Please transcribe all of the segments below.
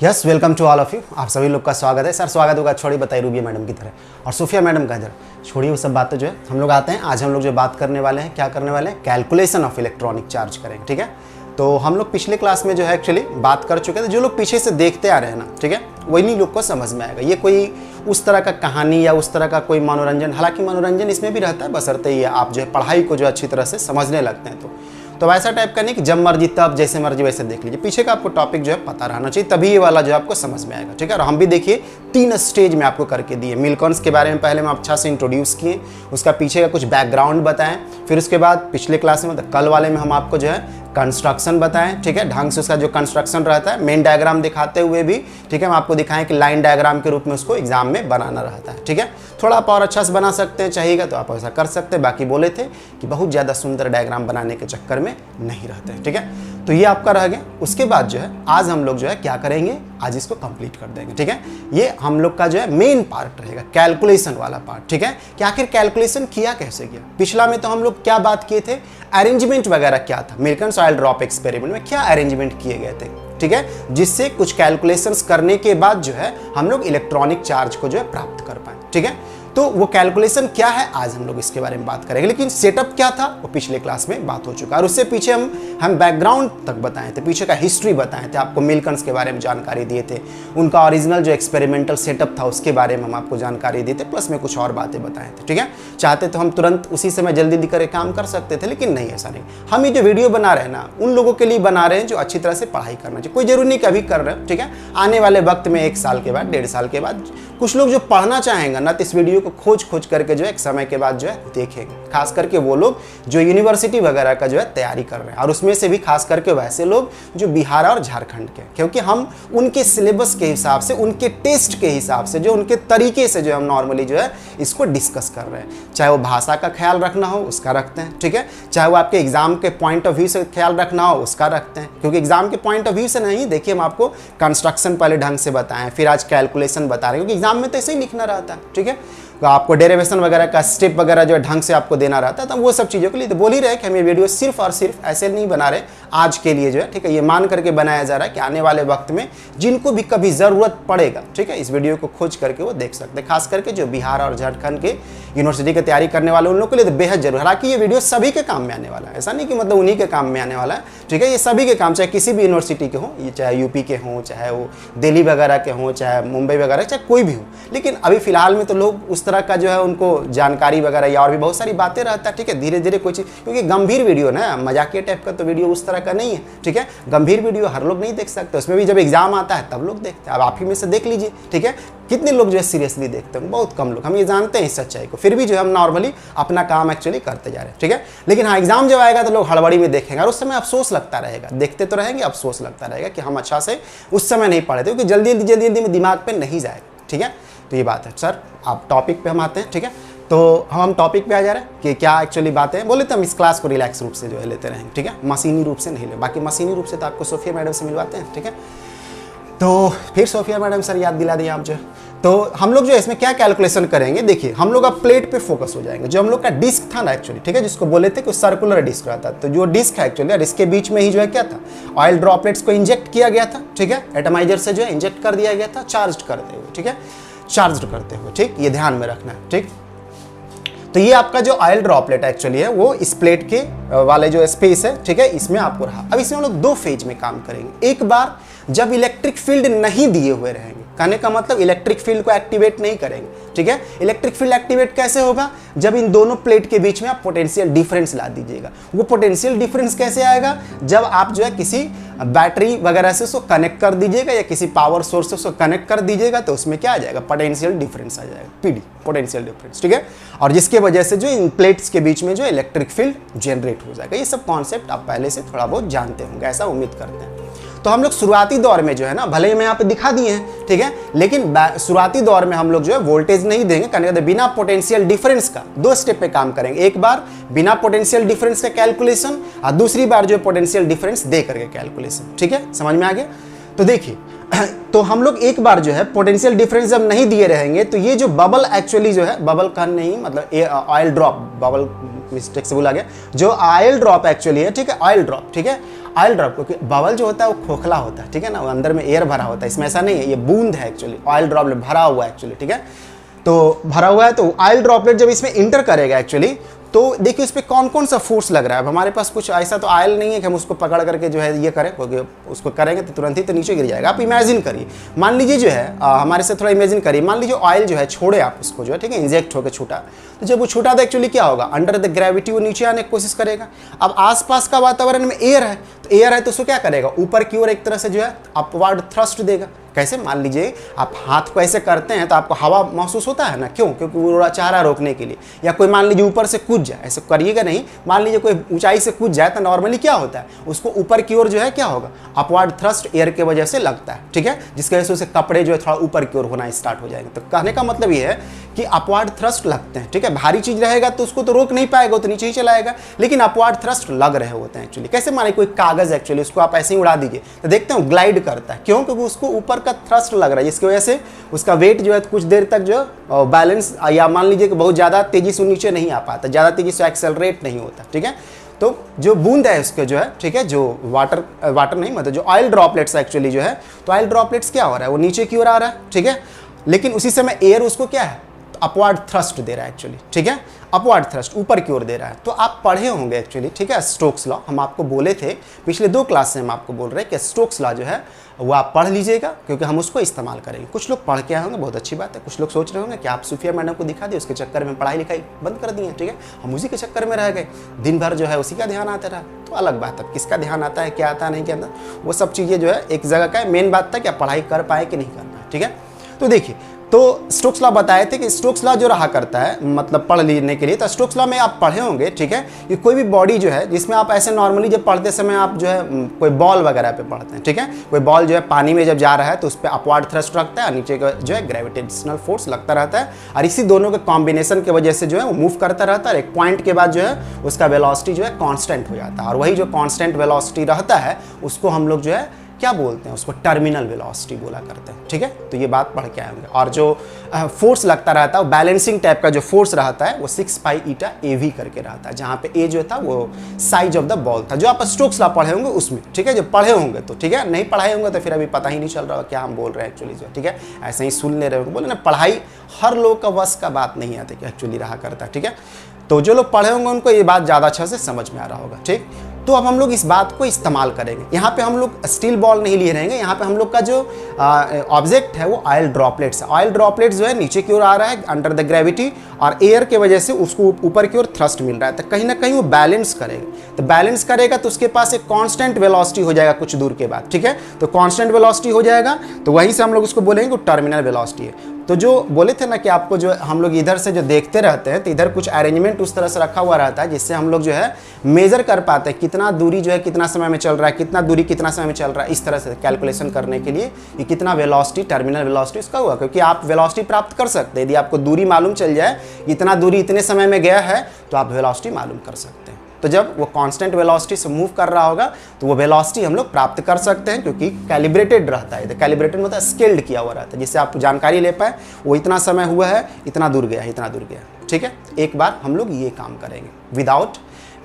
Yes, welcome to all of you. आप सभी लोग का स्वागत है। सर स्वागत होगा छोड़ी बताइए रूबिया मैडम की तरह, और सोफिया मैडम का इधर छोड़िए वो सब बातें जो है हम लोग आते हैं। आज हम लोग जो बात करने वाले हैं, क्या करने वाले हैं, कैलकुलेशन ऑफ इलेक्ट्रॉनिक चार्ज करेंगे। ठीक है, तो हम लोग पिछले क्लास में जो है एक्चुअली बात कर चुके थे। जो लोग पीछे से देखते आ रहे हैं ना, ठीक है, वही लोग को समझ में आएगा। ये कोई उस तरह का कहानी या उस तरह का कोई मनोरंजन, हालांकि मनोरंजन इसमें भी रहता है, बशर्ते ये आप जो है पढ़ाई को जो अच्छी तरह से समझने लगते हैं। तो वैसा टाइप का नहीं कि जब मर्जी तब जैसे मर्जी वैसे देख लीजिए। पीछे का आपको टॉपिक जो है पता रहना चाहिए, तभी ये वाला जो है आपको समझ में आएगा। ठीक है, और हम भी देखिए 3 स्टेज में आपको करके दिए। मिलकॉन्स के बारे में पहले हम अच्छा से इंट्रोड्यूस किए, उसका पीछे का कुछ बैकग्राउंड बताएं, फिर उसके बाद पिछले क्लास में मतलब कल वाले में हम आपको जो है कंस्ट्रक्शन बताएं। ठीक है, ढंग से उसका जो कंस्ट्रक्शन रहता है, मेन डायग्राम दिखाते हुए भी, ठीक है, हम आपको दिखाएं कि लाइन डायग्राम के रूप में उसको एग्जाम में बनाना रहता है। ठीक है, थोड़ा आप और अच्छा से बना सकते हैं, चाहिएगा तो आप ऐसा कर सकते हैं। बाकी बोले थे कि बहुत ज़्यादा सुंदर डायग्राम बनाने के चक्कर में नहीं रहते हैं। ठीक है, तो ये आपका रह गया। उसके बाद जो है आज हम लोग जो है क्या करेंगे, आज इसको कंप्लीट कर देंगे। ठीक है, ये हम लोग का जो है मेन पार्ट रहेगा, कैलकुलेशन वाला पार्ट। ठीक है, कि आखिर कैलकुलेशन किया कैसे गया। पिछला में तो हम लोग क्या बात किए थे, अरेंजमेंट वगैरह क्या था, मिल्कन्स ऑयल ड्रॉप एक्सपेरिमेंट में क्या अरेंजमेंट किए गए थे। ठीक है, जिससे कुछ कैलकुलेशंस करने के बाद जो है हम लोग इलेक्ट्रॉनिक चार्ज को जो है प्राप्त कर पाए। ठीक है, तो वो कैलकुलेशन क्या है, आज हम लोग इसके बारे में बात करेंगे। लेकिन सेटअप क्या था वो पिछले क्लास में बात हो चुका, और उससे पीछे हम बैकग्राउंड तक बताए थे, पीछे का हिस्ट्री बताए थे, आपको मिल्कन्स के बारे में जानकारी दिए थे, उनका ओरिजिनल जो एक्सपेरिमेंटल सेटअप था उसके बारे में हम आपको जानकारी दिए थे, प्लस में कुछ और बातें बताए थे। ठीक है, चाहते तो हम तुरंत उसी समय जल्दी करके काम कर सकते थे, लेकिन नहीं, ऐसा नहीं। हम ये जो वीडियो बना रहे हैं ना, उन लोगों के लिए बना रहे हैं जो अच्छी तरह से पढ़ाई करना चाहिए। कोई जरूरी नहीं कभी कर रहे हो। ठीक है, आने वाले वक्त में 1 साल के बाद, 1.5 साल के बाद कुछ लोग जो पढ़ना चाहेंगे ना, तो इस वीडियो को खोज करके जो है एक समय के बाद जो है देखेंगे। खास करके वो लोग जो यूनिवर्सिटी वगैरह का जो है तैयारी कर रहे हैं, और उसमें से भी खास करके वैसे लोग जो बिहार और झारखंड के, क्योंकि हम उनके सिलेबस के हिसाब से, उनके टेस्ट के हिसाब से, जो उनके तरीके से जो हम नॉर्मली जो है इसको डिस्कस कर रहे हैं। चाहे वो भाषा का ख्याल रखना हो उसका रखते हैं। ठीक है, चाहे वो आपके एग्जाम के पॉइंट ऑफ व्यू से ख्याल रखना हो उसका रखते हैं, क्योंकि एग्जाम के पॉइंट ऑफ व्यू से नहीं, देखिए हम आपको कंस्ट्रक्शन पहले ढंग से बताएं, फिर आज कैलकुलेशन बता रहे हैं, क्योंकि एग्जाम में तो ऐसे ही लिखना रहता है। ठीक है, तो आपको डेरिवेशन वगैरह का स्टेप वगैरह जो ढंग से आपको देना रहता है, तो वो सब चीज़ों के लिए तो बोल ही रहे कि हम ये वीडियो सिर्फ और सिर्फ ऐसे नहीं बना रहे आज के लिए जो है। ठीक है, ये मान करके बनाया जा रहा है कि आने वाले वक्त में जिनको भी कभी ज़रूरत पड़ेगा, ठीक है, इस वीडियो को खोज करके वो देख सकते हैं। खास करके जो बिहार और झारखंड के यूनिवर्सिटी की तैयारी करने वाले उन लोगों के लिए तो बेहद जरूर। हालांकि ये वीडियो सभी के काम में आने वाला है, ऐसा नहीं कि मतलब उन्हीं के काम में आने वाला है। ठीक है, ये सभी के काम, चाहे किसी भी यूनिवर्सिटी के हों, ये चाहे यूपी के हों, चाहे वो दिल्ली वगैरह के हों, चाहे मुंबई वगैरह, चाहे कोई भी हो। लेकिन अभी फिलहाल में तो लोग उस तरह का जो है उनको जानकारी वगैरह या और भी बहुत सारी बातें रहता है। ठीक है, धीरे धीरे कोई चीज़, क्योंकि गंभीर वीडियो ना, मजाकिया टाइप का तो वीडियो उस तरह का नहीं है। ठीक है, गंभीर वीडियो हर लोग नहीं देख सकते, उसमें भी जब एग्जाम आता है तब लोग देखते हैं। अब आप ही में से देख लीजिए। ठीक है, कितने लोग जो है सीरियसली देखते हैं, बहुत कम लोग, हम ये जानते हैं इस सच्चाई को, फिर भी जो है हम नॉर्मली अपना काम एक्चुअली करते जा रहे हैं। ठीक है, लेकिन हाँ, एग्जाम जब आएगा तो लोग हड़बड़ी में देखेंगे, और उस समय अफसोस लगता रहेगा, देखते तो रहेंगे, अफसोस लगता रहेगा कि हम अच्छा से उस समय नहीं पढ़े थे, क्योंकि जल्दी में दिमाग पे नहीं जाएगा। ठीक है, तो ये बात है। सर आप टॉपिक पे हम आते हैं। ठीक है, तो हम टॉपिक पे आ जा रहे हैं कि क्या एक्चुअली बातें हैं। बोले तो हम इस क्लास को रिलैक्स रूप से जो है लेते रहेंगे। ठीक है, मशीनी रूप से नहीं ले, बाकी मशीनी रूप से तो आपको सोफिया मैडम से मिलवाते हैं। ठीक है, तो फिर सोफिया मैडम सर याद दिला दिए आप जो। तो हम लोग जो है इसमें क्या कैलकुलेशन करेंगे, देखिए हम लोग अब प्लेट पे फोकस हो जाएंगे। जो हम लोग का डिस्क था ना एक्चुअली, ठीक है, जिसको बोले थे कि सर्कुलर डिस्क रहता है, तो जो डिस्क है एक्चुअली, और इसके बीच में ही जो है क्या था, ऑयल ड्रॉपलेट्स को इंजेक्ट किया गया था। ठीक है, एटमाइजर से जो है इंजेक्ट कर दिया गया था, चार्ज करते हुए। ठीक है, चार्ज करते हुए। ठीक, ये ध्यान में रखना है। ठीक, तो ये आपका जो ऑयल ड्रॉपलेट एक्चुअली है वो इस प्लेट के वाले जो स्पेस है, ठीक है, इसमें आपको रहा। अब इसमें हम लोग 2 फेज में काम करेंगे। एक बार जब इलेक्ट्रिक फील्ड नहीं दिए हुए रहेंगे, कहने का मतलब इलेक्ट्रिक फील्ड को एक्टिवेट नहीं करेंगे। ठीक है, इलेक्ट्रिक फील्ड एक्टिवेट कैसे होगा, जब इन दोनों प्लेट के बीच में आप पोटेंशियल डिफरेंस ला दीजिएगा। वो पोटेंशियल डिफरेंस कैसे आएगा, जब आप जो है किसी बैटरी वगैरह से उसको कनेक्ट कर दीजिएगा या किसी पावर सोर्स से उसको कनेक्ट कर दीजिएगा, तो उसमें क्या आ जाएगा, पोटेंशियल डिफरेंस आ जाएगा, पीडी, पोटेंशियल डिफरेंस। ठीक है, और जिसके वजह से जो इन प्लेट्स के बीच में जो इलेक्ट्रिक फील्ड जनरेट हो जाएगा। ये सब कॉन्सेप्ट आप पहले से थोड़ा बहुत जानते होंगे, ऐसा उम्मीद करते हैं। तो हम लोग शुरुआती दौर में जो है ना, भले ही मैं यहाँ पे दिखा दिए हैं, ठीक है, लेकिन शुरुआती दौर में हम लोग जो है वोल्टेज नहीं देंगे, कहने का बिना पोटेंशियल डिफरेंस का 2 स्टेप पे काम करेंगे। एक बार बिना पोटेंशियल डिफरेंस का कैलकुलेशन, और दूसरी बार जो पोटेंशियल डिफरेंस दे करके कैलकुलेशन। ठीक है, समझ में आ गया। तो देखिए, तो हम लोग एक बार जो है पोटेंशियल डिफरेंस जब नहीं दिए रहेंगे, तो ये जो बबल एक्चुअली जो है, बबल का नहीं मतलब ऑयल ड्रॉप, बबल मिस्टेक से बोला गया, जो ऑयल ड्रॉप एक्चुअली है, ठीक है, ऑयल ड्रॉप, ठीक है, ऑयल ड्रॉप, क्योंकि बबल जो होता है वो खोखला होता है, ठीक है ना, वो अंदर में एयर भरा होता है, इसमें ऐसा नहीं है, ये बूंद है एक्चुअली, ऑयल ड्रॉपलेट भरा हुआ है एक्चुअली, ठीक है। तो भरा हुआ है, तो ऑयल ड्रॉपलेट जब इसमें इंटर करेगा एक्चुअली, तो देखिए उस पर कौन कौन सा फोर्स लग रहा है। अब हमारे पास कुछ ऐसा तो ऑयल नहीं है कि हम उसको पकड़ करके जो है ये करें, क्योंकि उसको करेंगे तो तुरंत ही तो नीचे गिर जाएगा। आप इमेजिन करिए, मान लीजिए जो है हमारे से थोड़ा इमेजिन करिए, मान लीजिए ऑयल जो है छोड़े आप उसको जो है, ठीक है, इंजेक्ट होकर छूटा, तो जब वो छूटा तो एक्चुअली क्या होगा, अंडर द ग्रेविटी वो नीचे आने की कोशिश करेगा। अब आसपास का वातावरण में एयर है, तो एयर है तो उसको क्या करेगा, ऊपर की ओर एक तरह से जो है अपवर्ड थ्रस्ट देगा। कैसे, मान लीजिए आप हाथ को ऐसे करते हैं तो आपको हवा महसूस होता है ना, क्यों, क्योंकि वो चाह रहा रोकने के लिए। या कोई मान लीजिए ऊपर से कूद जाए, ऐसे करिएगा नहीं, मान लीजिए कोई ऊंचाई से कूद जाए तो नॉर्मली क्या होता है, उसको ऊपर की ओर जो है क्या होगा, अपवर्ड थ्रस्ट एयर के वजह से लगता है, ठीक है, जिसकी वजह से उसे कपड़े जो है थोड़ा ऊपर की ओर होना स्टार्ट हो जाएंगे। तो कहने का मतलब ये है कि अपवर्ड थ्रस्ट लगते हैं, ठीक है। भारी चीज रहेगा तो उसको तो रोक नहीं पाएगा, तो नीचे ही चलाएगा, लेकिन अपवर्ड थ्रस्ट लग रहे होते हैं एक्चुअली। कैसे, माने कोई कागज एक्चुअली उसको आप ऐसे ही उड़ा दीजिए तो देखते हो ग्लाइड करता है, क्यों, क्योंकि उसको ऊपर का थ्रस्ट लग रहा है, जिसकी वजह से उसका वेट जो है कुछ देर तक जो बैलेंस, या मान लीजिए कि बहुत ज़्यादा तेजी से नीचे नहीं आ पाता, ज़्यादा तेजी से एक्सेलरेट नहीं होता, ठीक है। तो जो बूंद है उसके जो है, ठीक है, जो वाटर नहीं मतलब जो ऑयल ड्रॉपलेट्स एक्चुअली जो है, तो ऑयल ड्रॉपलेट्स क्या हो रहा है, वो नीचे की ओर आ रहा है, ठीक है, लेकिन उसी समय एयर उसको क्या है, अपवर्ड थ्रस्ट दे रहा है एक्चुअली, ठीक है, अपवर्ड थ्रस्ट ऊपर की ओर दे रहा है। तो आप पढ़े होंगे एक्चुअली, ठीक है, स्टोक्स लॉ हम आपको बोले थे पिछले 2 क्लास से, हम आपको बोल रहे हैं कि स्टोक्स लॉ जो है वो आप पढ़ लीजिएगा, क्योंकि हम उसको इस्तेमाल करेंगे। कुछ लोग पढ़ के आए होंगे, बहुत अच्छी बात है। कुछ लोग सोच रहे होंगे कि आप सूफिया मैडम को दिखा दिए, उसके चक्कर में पढ़ाई लिखाई बंद कर दिए, ठीक है, हम उसी के चक्कर में रह गए, दिन भर जो है उसी का ध्यान आता रहा। तो अलग बात है, किसका ध्यान आता है, क्या आता है, नहीं क्या आता, वो सब चीज़ें जो है एक जगह का है। मेन बात था कि आप पढ़ाई कर पाए कि नहीं करना है, ठीक है। तो देखिए, तो स्टोक्स लॉ बताए थे कि स्टोक्स लॉ जो रहा करता है, मतलब पढ़ लेने के लिए, तो स्टोक्स लॉ में आप पढ़े होंगे, ठीक है, कि कोई भी बॉडी जो है जिसमें आप ऐसे नॉर्मली जब पढ़ते समय आप जो है कोई बॉल वगैरह पे पढ़ते हैं, ठीक है, कोई बॉल जो है पानी में जब जा रहा है तो उस पर अपवर्ड थ्रस्ट रखता है, नीचे का जो है ग्रेविटेशनल फोर्स लगता रहता है, और इसी दोनों के कॉम्बिनेशन की वजह से जो है वो मूव करता रहता है, और एक पॉइंट के बाद जो है उसका वेलोसिटी जो है कॉन्स्टेंट हो जाता है, और वही जो कॉन्स्टेंट वेलोसिटी रहता है उसको हम लोग जो है क्या बोलते हैं, उसको टर्मिनल वेलोसिटी बोला करते हैं, ठीक है। तो ये बात पढ़ के आएंगे। और जो फोर्स लगता रहता है वो बैलेंसिंग टाइप का जो फोर्स रहता है वो 6 पाई ईटा AV करके रहता है, जहाँ पे ए जो था वो साइज ऑफ द बॉल था, जो आप स्टोक्स लॉ पढ़े होंगे उसमें, ठीक है, जो पढ़े होंगे तो ठीक है, नहीं पढ़ाए होंगे तो फिर अभी पता ही नहीं चल रहा क्या हम बोल रहे हैं एक्चुअली जो, ठीक है, ऐसे ही सुन ले रहे हो, बोले ना पढ़ाई हर लोग का वश का बात नहीं आती कि एक्चुअली रहा करता है, ठीक है। तो जो लोग पढ़े होंगे उनको ये बात ज़्यादा अच्छे से समझ में आ रहा होगा, ठीक। तो अब हम लोग इस बात को इस्तेमाल करेंगे। यहाँ पे हम लोग स्टील बॉल नहीं लिए रहेंगे, यहाँ पे हम लोग का जो ऑब्जेक्ट है वो ऑयल ड्रॉपलेट्स है। ऑयल ड्रॉपलेट्स जो है नीचे की ओर आ रहा है अंडर द ग्रेविटी, और एयर के वजह से उसको ऊपर की ओर थ्रस्ट मिल रहा है, तो कहीं ना कहीं वो बैलेंस करेगा। तो बैलेंस करेगा तो उसके पास एक कांस्टेंट वेलोसिटी हो जाएगा कुछ दूर के बाद, ठीक है। तो कांस्टेंट वेलोसिटी हो जाएगा तो वहीं से हम लोग उसको बोलेंगे वो टर्मिनल वेलोसिटी है। तो जो बोले थे ना कि आपको जो हम लोग इधर से जो देखते रहते हैं तो इधर कुछ अरेंजमेंट उस तरह से रखा हुआ रहता है जिससे हम लोग जो है मेजर कर पाते हैं कितना दूरी जो है कितना समय में चल रहा है, कितना दूरी कितना समय में चल रहा है, इस तरह से कैलकुलेशन करने के लिए कि कितना वेलोसिटी टर्मिनल वेलोसिटी उसका हुआ, क्योंकि आप वेलोसिटी प्राप्त कर सकते हैं। यदि आपको दूरी मालूम चल जाए इतना दूरी इतने समय में गया है तो आप वेलोसिटी मालूम कर सकते हैं। तो जब वो कांस्टेंट वेलोसिटी से मूव कर रहा होगा तो वो वेलोसिटी हम लोग प्राप्त कर सकते हैं, क्योंकि कैलिब्रेटेड रहता है। कैलिब्रेटेड मतलब स्केल्ड किया हुआ रहता है, जिससे आप जानकारी ले पाए वो इतना समय हुआ है, इतना दूर गया है, इतना दूर गया, ठीक है। एक बार हम लोग ये काम करेंगे विदाउट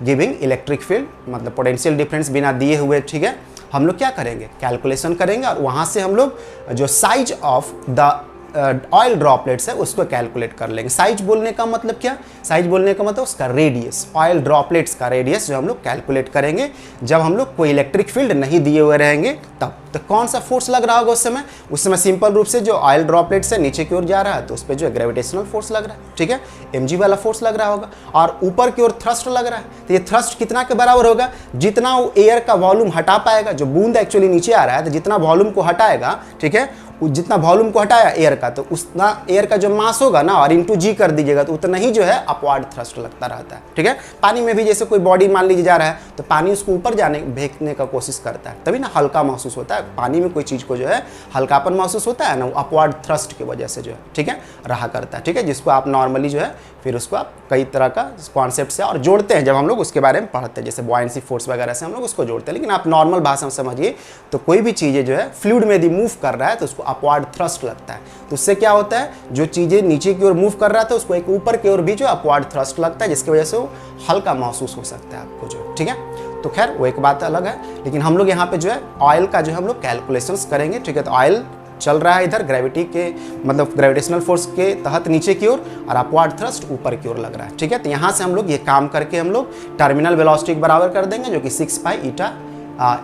गिविंग इलेक्ट्रिक फील्ड, मतलब पोटेंशियल डिफरेंस बिना दिए हुए, ठीक है। हम लोग क्या करेंगे, कैलकुलेशन करेंगे और वहाँ से हम लोग जो size of the oil droplets है उसको कैलकुलेट कर लेंगे। साइज बोलने का मतलब क्या, साइज बोलने का मतलब उसका रेडियस, ऑयल ड्रॉपलेट्स का रेडियस जो हम लोग कैलकुलेट करेंगे जब हम लोग कोई इलेक्ट्रिक फील्ड नहीं दिए हुए रहेंगे तब। तो कौन सा फोर्स लग रहा होगा उस समय सिंपल रूप से जो ऑयल ड्रॉपलेट से नीचे की ओर जा रहा है तो उस पर जो है ग्रेविटेशनल फोर्स लग रहा है, ठीक है, mg वाला फोर्स लग रहा होगा। और ऊपर की ओर थ्रस्ट लग रहा है, तो ये थ्रस्ट कितना के बराबर होगा, जितना वो एयर का वॉल्यूम हटा पाएगा, जो बूंद एक्चुअली नीचे आ रहा है तो जितना वॉल्यूम को हटाएगा, ठीक है, जितना वॉल्यूम को हटाया एयर का तो उतना एयर का जो मास होगा ना और इंटू जी कर दीजिएगा तो उतना ही जो है अपवर्ड थ्रस्ट लगता रहता है, ठीक है। पानी में भी जैसे कोई बॉडी मान लीजिए जा रहा है तो पानी उसको ऊपर जाने भेजने का कोशिश करता है, तभी ना हल्का महसूस होता है। पानी में कोई चीज़ को जो है हल्कापन महसूस होता है ना, वो अपवर्ड थ्रस्ट की वजह से जो है, ठीक है, रहा करता है, ठीक है, जिसको आप नॉर्मली जो है फिर उसको आप कई तरह का कॉन्सेप्ट से और जोड़ते हैं जब हम लोग उसके बारे में पढ़ते हैं, जैसे बॉयंसी फोर्स वगैरह से हम लोग उसको जोड़ते हैं। लेकिन आप नॉर्मल भाषा में समझिए तो कोई भी चीज़ें जो है फ्लूइड में यदि मूव कर रहा है तो उसको अपवर्ड थ्रस्ट लगता है। तो उससे क्या होता है, जो चीज़ें नीचे की ओर मूव कर रहा था उसको एक ऊपर की ओर भी जो अपवर्ड थ्रस्ट लगता है, जिसकी वजह से वो हल्का महसूस हो सकता है आपको जो, ठीक है। तो खैर वो एक बात अलग है, लेकिन हम लोग यहाँ पे जो है ऑयल का जो है हम लोग कैलकुलेशंस करेंगे, ठीक है। तो ऑयल चल रहा है इधर ग्रेविटी के मतलब ग्रेविटेशनल फोर्स के तहत नीचे की ओर, और अपवर्ड थ्रस्ट ऊपर की ओर लग रहा है, ठीक है। तो यहाँ से हम लोग ये काम करके हम लोग टर्मिनल वेलोसिटी बराबर कर देंगे, जो कि 6 पाई ईटा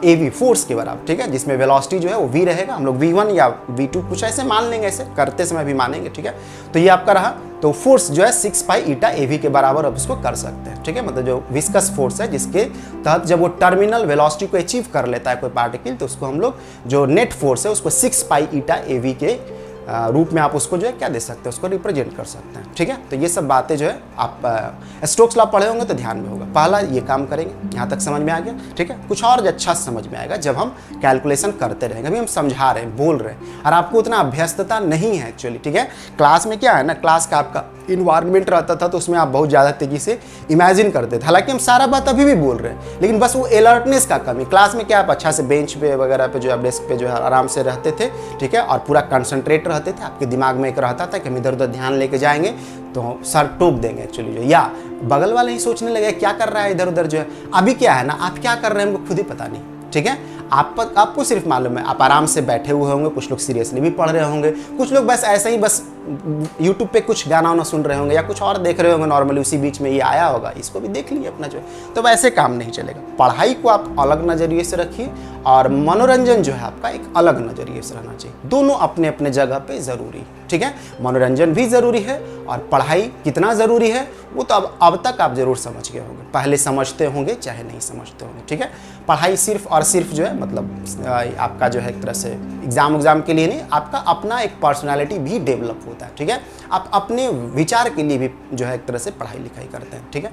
AV फोर्स के बराबर, ठीक है, जिसमें वेलोसिटी जो है वो v रहेगा। हम लोग v1 या v2 कुछ ऐसे मान लेंगे, ऐसे करते समय भी मानेंगे, ठीक है। तो ये आपका रहा, तो फोर्स जो है 6 पाई ईटा AV के बराबर अब इसको कर सकते हैं, ठीक है। मतलब जो विस्कस फोर्स है जिसके तहत जब वो टर्मिनल वेलोसिटी को अचीव कर लेता है कोई पार्टिकल, तो उसको हम लोग जो नेट फोर्स है उसको 6 पाई ईटा AV के रूप में आप उसको जो है क्या दे सकते हैं, उसको रिप्रेजेंट कर सकते हैं, ठीक है। तो ये सब बातें जो है आप स्टोक्स लॉ पढ़े होंगे तो ध्यान में होगा। पहला ये काम करेंगे, यहाँ तक समझ में आ गया, ठीक है। कुछ और अच्छा समझ में आएगा जब हम कैलकुलेशन करते रहेंगे। अभी हम समझा रहे हैं, बोल रहे हैं, और आपको उतना अभ्यस्तता नहीं है एक्चुअली, ठीक है। क्लास में क्या है ना, क्लास का आपका इन्वायरमेंट रहता था तो उसमें आप बहुत ज़्यादा तेज़ी से इमेजिन करते थे। हालांकि हम सारा बात अभी भी बोल रहे हैं, लेकिन बस वो अलर्टनेस का कमी। क्लास में क्या आप अच्छा से बेंच पे वगैरह पे जो है डेस्क पे जो है आराम से रहते थे, ठीक है, और पूरा कंसंट्रेट रहते थे। आपके दिमाग में एक रहता था कि हम इधर उधर ध्यान लेके जाएंगे तो सर टोक देंगे एक्चुअली जो, या बगल वाले ही सोचने लगे क्या कर रहा है इधर उधर जो है। अभी क्या है ना, आप क्या कर रहे हैं हमको खुद ही पता नहीं, ठीक है। आपको सिर्फ मालूम है आप आराम से बैठे हुए होंगे, कुछ लोग सीरियसली भी पढ़ रहे होंगे, कुछ लोग बस ऐसे ही बस यूट्यूब पे कुछ गाना वाना सुन रहे होंगे या कुछ और देख रहे होंगे नॉर्मली, उसी बीच में ये आया होगा, इसको भी देख लीजिए अपना जो है। तो वैसे काम नहीं चलेगा। पढ़ाई को आप अलग नज़रिए से रखिए और मनोरंजन जो है आपका एक अलग नज़रिए से रहना चाहिए। दोनों अपने अपने जगह पे ज़रूरी, ठीक है। मनोरंजन भी ज़रूरी है और पढ़ाई कितना ज़रूरी है वो तो अब तक आप ज़रूर समझ गए होंगे, पहले समझते होंगे चाहे नहीं समझते होंगे, ठीक है। पढ़ाई सिर्फ और सिर्फ जो है मतलब आपका जो है एक तरह से एग्ज़ाम के लिए नहीं, आपका अपना एक पर्सनालिटी भी डेवलप होता है, ठीक है। आप अपने विचार के लिए भी जो है एक तरह से पढ़ाई लिखाई करते हैं, ठीक है।